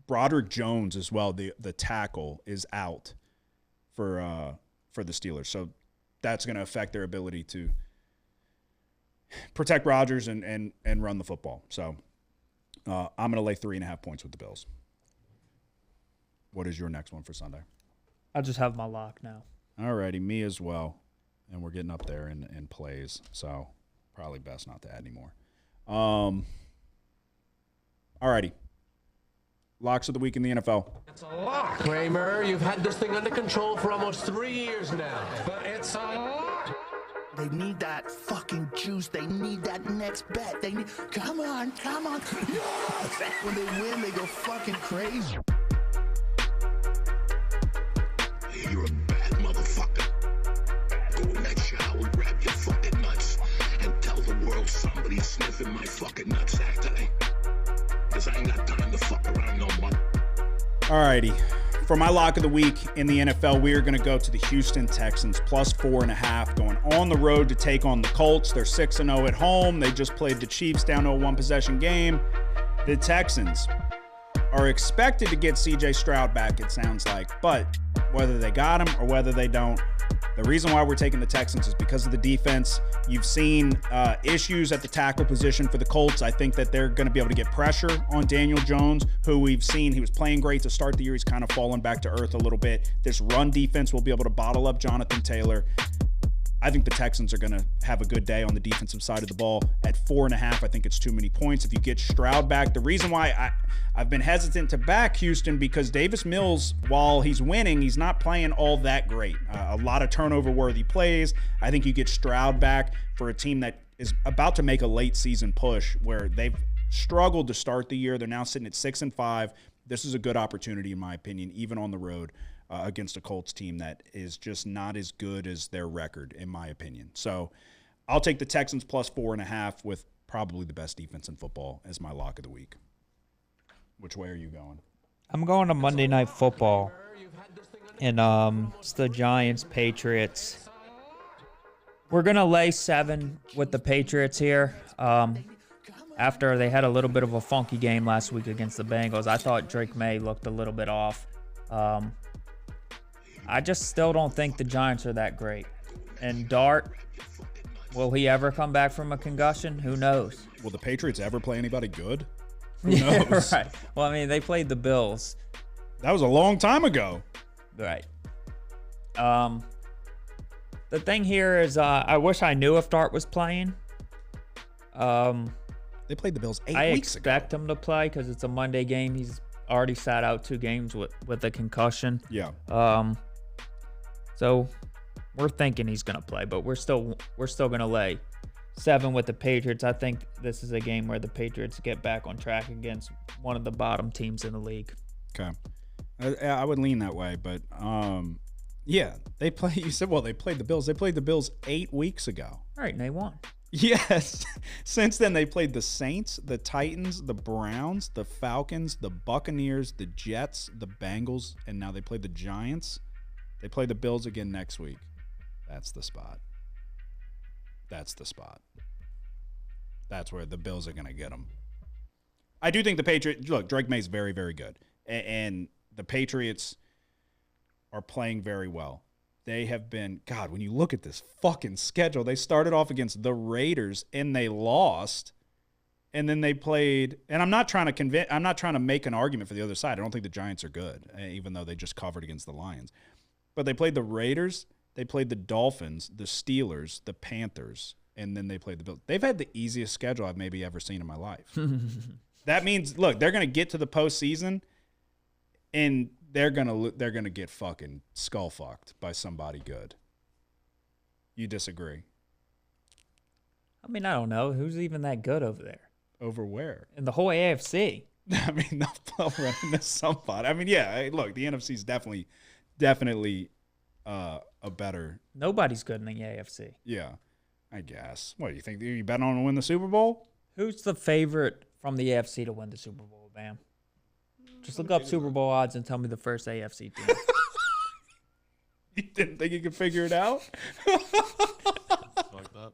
Broderick Jones as well, the tackle, is out for the Steelers. So that's going to affect their ability to protect Rodgers and run the football. So I'm going to lay 3.5 points with the Bills. What is your next one for Sunday? I just have my lock now. All righty, me as well. And we're getting up there in plays, so probably best not to add any more. All righty. Locks of the week in the NFL. It's a lock. Kramer, you've had this thing under control for almost 3 years now. But it's a lock. They need that fucking juice. They need that next bet. They need. Come on. Yes! When they win, they go fucking crazy. You're a bad motherfucker. Go in that shower, grab your fucking nuts, and tell the world somebody's sniffing my fucking nutsack today. Because I ain't got time to fuck around no more. All righty. For my lock of the week in the NFL, we are going to go to the Houston Texans, plus 4.5, going on the road to take on the Colts. They're 6-0 at home. They just played the Chiefs down to a one-possession game. The Texans are expected to get C.J. Stroud back, it sounds like. But whether they got him or whether they don't, the reason why we're taking the Texans is because of the defense. You've seen issues at the tackle position for the Colts. I think that they're going to be able to get pressure on Daniel Jones, who we've seen. He was playing great to start the year. He's kind of fallen back to earth a little bit. This run defense will be able to bottle up Jonathan Taylor. I think the Texans are going to have a good day on the defensive side of the ball. At 4.5, I think it's too many points. If you get Stroud back, the reason why I've been hesitant to back Houston, because Davis Mills, while he's winning, he's not playing all that great. A lot of turnover-worthy plays. I think you get Stroud back for a team that is about to make a late season push where they've struggled to start the year. They're now sitting at 6-5. This is a good opportunity, in my opinion, even on the road. Against a Colts team that is just not as good as their record, in my opinion. So I'll take the Texans plus 4.5 with probably the best defense in football as my lock of the week. Which way are you going? I'm going to Monday Night Football. And it's the Giants-Patriots. We're going to lay 7 with the Patriots here. After they had a little bit of a funky game last week against the Bengals, I thought Drake May looked a little bit off. I just still don't think the Giants are that great. And Dart, will he ever come back from a concussion? Who knows? Will the Patriots ever play anybody good? Who knows? Right. Well, I mean, they played the Bills. That was a long time ago. Right. The thing here is I wish I knew if Dart was playing. They played the Bills 8 weeks ago. I expect him to play because it's a Monday game. He's already sat out 2 games with a concussion. Yeah. So we're thinking he's gonna play, but we're still gonna lay 7 with the Patriots. I think this is a game where the Patriots get back on track against one of the bottom teams in the league. Okay. I would lean that way, but yeah, they play. You said, well, they played the Bills. They played the Bills 8 weeks ago. All right, and they won. Yes. Since then, they played the Saints, the Titans, the Browns, the Falcons, the Buccaneers, the Jets, the Bengals, and now they play the Giants. They play the Bills again next week. That's the spot. That's the spot. That's where the Bills are going to get them. I do think the Patriots, look, Drake May's very, very good. And the Patriots are playing very well. They have been, God, when you look at this fucking schedule, they started off against the Raiders and they lost. And then they played, and I'm not trying to make an argument for the other side. I don't think the Giants are good, even though they just covered against the Lions. But they played the Raiders, they played the Dolphins, the Steelers, the Panthers, and then they played the Bills. They've had the easiest schedule I've maybe ever seen in my life. That means, look, they're going to get to the postseason, and they're gonna get fucking skull fucked by somebody good. You disagree? I mean, I don't know. Who's even that good over there? Over where? In the whole AFC. I mean, they'll run into somebody. I mean, yeah, look, the NFC is definitely a better. Nobody's good in the AFC. Yeah, I guess. What do you think? You bet on to win the Super Bowl? Who's the favorite from the AFC to win the Super Bowl, Bam? Just look up Super Bowl odds and tell me the first AFC team. You didn't think you could figure it out? Fucked up.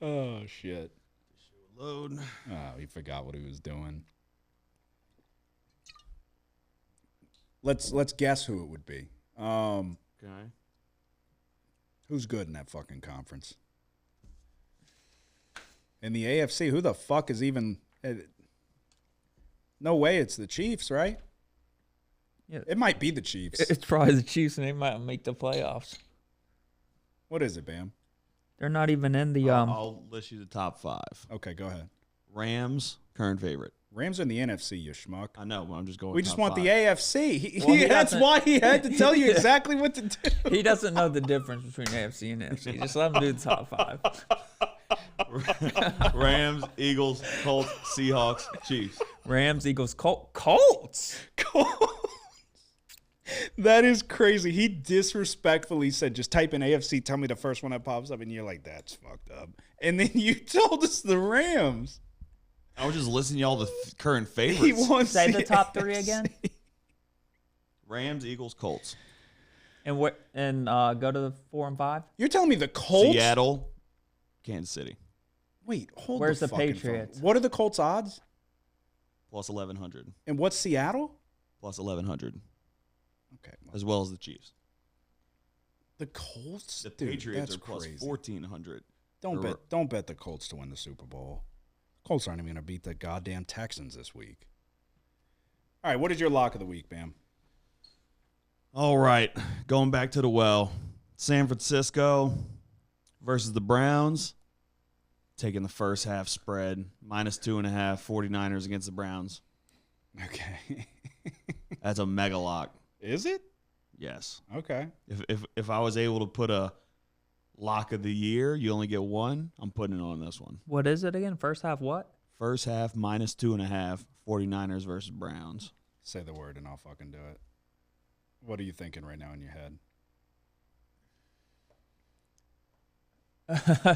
Oh, shit. Load. Oh, he forgot what he was doing. Let's guess who it would be. Okay. Who's good in that fucking conference? In the AFC, who the fuck is even... No way it's the Chiefs, right? Yeah. It might be the Chiefs. It's probably the Chiefs, and they might make the playoffs. What is it, Bam? They're not even in the... I'll list you the top 5. Okay, go ahead. Rams, current favorite. Rams are in the NFC, you schmuck. I know, but I'm just going. We just top want 5. the AFC. Well, That's why he had to tell you exactly what to do. He doesn't know the difference between AFC and NFC. Just let him do the top 5. Rams, Eagles, Colts, Seahawks, Chiefs. Rams, Eagles, Colts. That is crazy. He disrespectfully said, just type in AFC, tell me the first one that pops up, and you're like, that's fucked up. And then you told us the Rams. I was just listing y'all the current favorites. He wants Say the top 3 again. Rams, Eagles, Colts. And go to the 4 and 5. You're telling me the Colts? Seattle, Kansas City. Wait, hold Where's the fucking Patriots? phone. What are the Colts odds? Plus 1,100. And what's Seattle? Plus 1,100. Okay. As well as the Chiefs. The Colts? The Dude, Patriots that's are plus crazy. 1,400. Don't bet the Colts to win the Super Bowl. Colts aren't even going to beat the goddamn Texans this week. All right, what is your lock of the week, Bam? All right, going back to the well. San Francisco versus the Browns. Taking the first half spread. -2.5, 49ers against the Browns. Okay. That's a mega lock. Is it? Yes. Okay. If I was able to put a lock of the year, you only get one, I'm putting it on this one. What is it again? First half what? First half -2.5, 49ers versus Browns. Say the word and I'll fucking do it. What are you thinking right now in your head?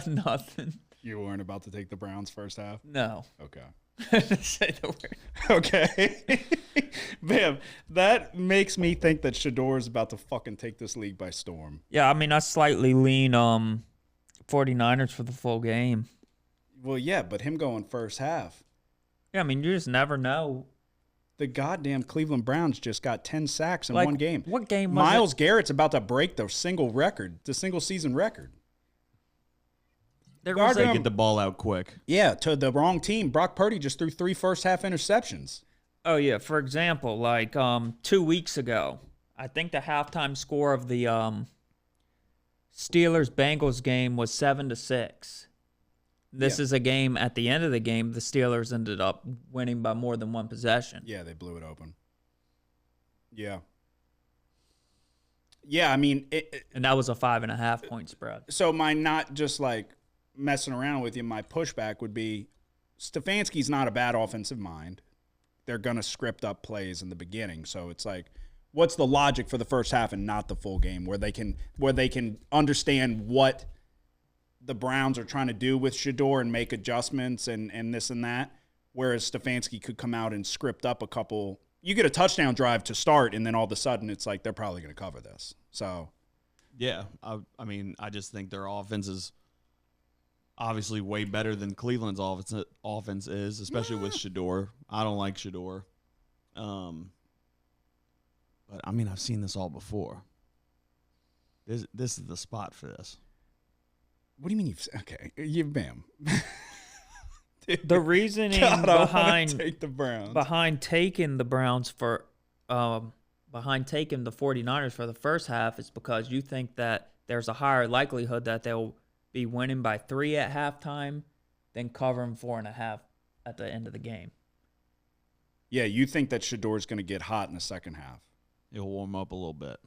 Nothing. You weren't about to take the Browns first half? No. Okay. Say the word. Okay. Bam. That makes me think that Shador is about to fucking take this league by storm. Yeah, I mean, I slightly lean 49ers for the full game. Well, yeah, but him going first half. Yeah, I mean, you just never know. The goddamn Cleveland Browns just got 10 sacks in one game. What game was Myles Garrett's about to break the single season record. There was They get the ball out quick. Yeah, to the wrong team. Brock Purdy just threw 3 first-half interceptions. Oh, yeah. For example, like 2 weeks ago, I think the halftime score of the Steelers-Bengals game was 7-6. This is a game, at the end of the game, the Steelers ended up winning by more than one possession. Yeah, they blew it open. Yeah. Yeah, I mean, and that was a 5.5 point spread. so my not just like messing around with you, my pushback would be Stefanski's not a bad offensive mind. They're going to script up plays in the beginning. So it's like, what's the logic for the first half and not the full game where they can understand what the Browns are trying to do with Shedeur and make adjustments and this and that, whereas Stefanski could come out and script up a couple. You get a touchdown drive to start, and then all of a sudden it's like they're probably going to cover this. So, yeah, I mean, I just think their offense is obviously way better than Cleveland's offense is, especially with Shedeur. I don't like Shedeur. But, I mean, I've seen this all before. This is the spot for this. what do you mean bam. The reasoning behind taking the Browns for behind taking the 49ers for the first half is because you think that there's a higher likelihood that they'll be winning by 3 at halftime than covering 4.5 at the end of the game. Yeah, you think that Shedeur's going to get hot in the second half. He'll warm up a little bit.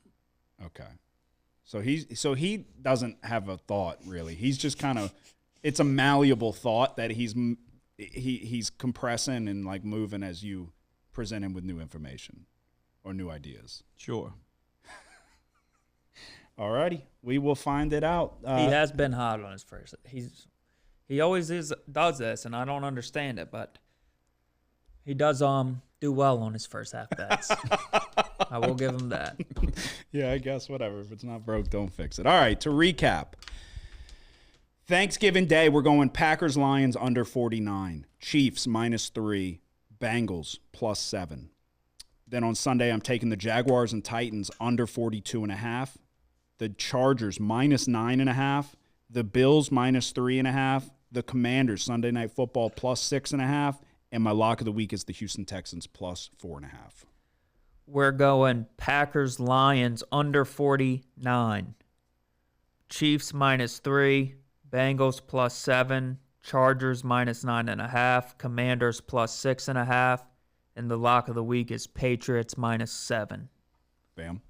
Okay. So he doesn't have a thought really. He's just kind of it's a malleable thought that he's compressing and like moving as you present him with new information or new ideas. Sure. All righty, we will find it out. He has been hot on his first. He always does this, and I don't understand it, but he does do well on his first half bets. I will give him that. Yeah, I guess whatever. If it's not broke, don't fix it. All right, to recap. Thanksgiving Day, we're going Packers-Lions under 49, Chiefs -3, Bengals +7. Then on Sunday, I'm taking the Jaguars and Titans under 42.5, the Chargers -9.5, the Bills -3.5, the Commanders Sunday Night Football +6.5, and my lock of the week is the Houston Texans +4.5. We're going Packers-Lions under 49, Chiefs -3, Bengals +7, Chargers -9.5, Commanders +6.5, and the lock of the week is Patriots -7. Bam.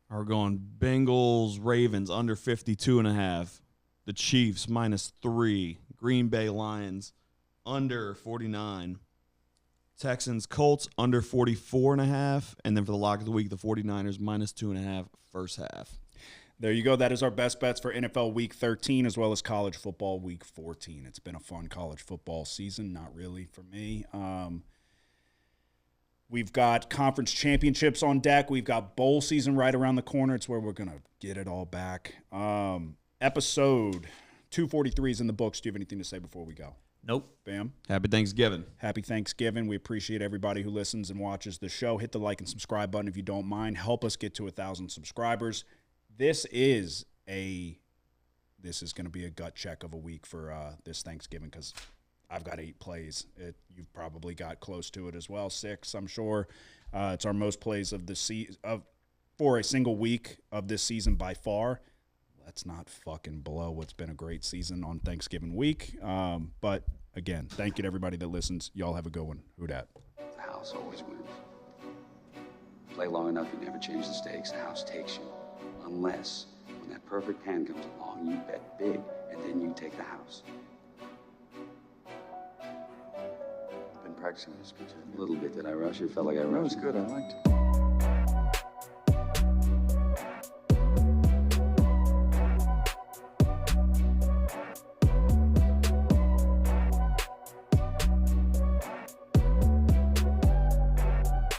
We're going Bengals, Ravens under 52.5, the Chiefs -3, Green Bay Lions under 49, Texans Colts under 44.5, and then for the lock of the week, the 49ers -2.5 first half. There you go. That is our best bets for NFL Week 13 as well as college football Week 14. It's been a fun college football season. Not really for me. We've got conference championships on deck. We've got bowl season right around the corner. It's where we're going to get it all back. Episode 243 is in the books. Do you have anything to say before we go? Nope. Bam. Happy Thanksgiving. Happy Thanksgiving. We appreciate everybody who listens and watches the show. Hit the like and subscribe button if you don't mind. Help us get to 1,000 subscribers. This is going to be a gut check of a week for this Thanksgiving because I've got 8 plays. You've probably got close to it as well, 6, I'm sure. It's our most plays of the for a single week of this season by far. Let's not fucking blow what's been a great season on Thanksgiving week. But again, thank you to everybody that listens. Y'all have a good one. Who dat? The house always wins. Play long enough, you never change the stakes. The house takes you. Unless, when that perfect hand comes along, you bet big, and then you take the house. I've been practicing this pitch a little bit. Did I rush it? Felt like I rushed. That was good. I liked it.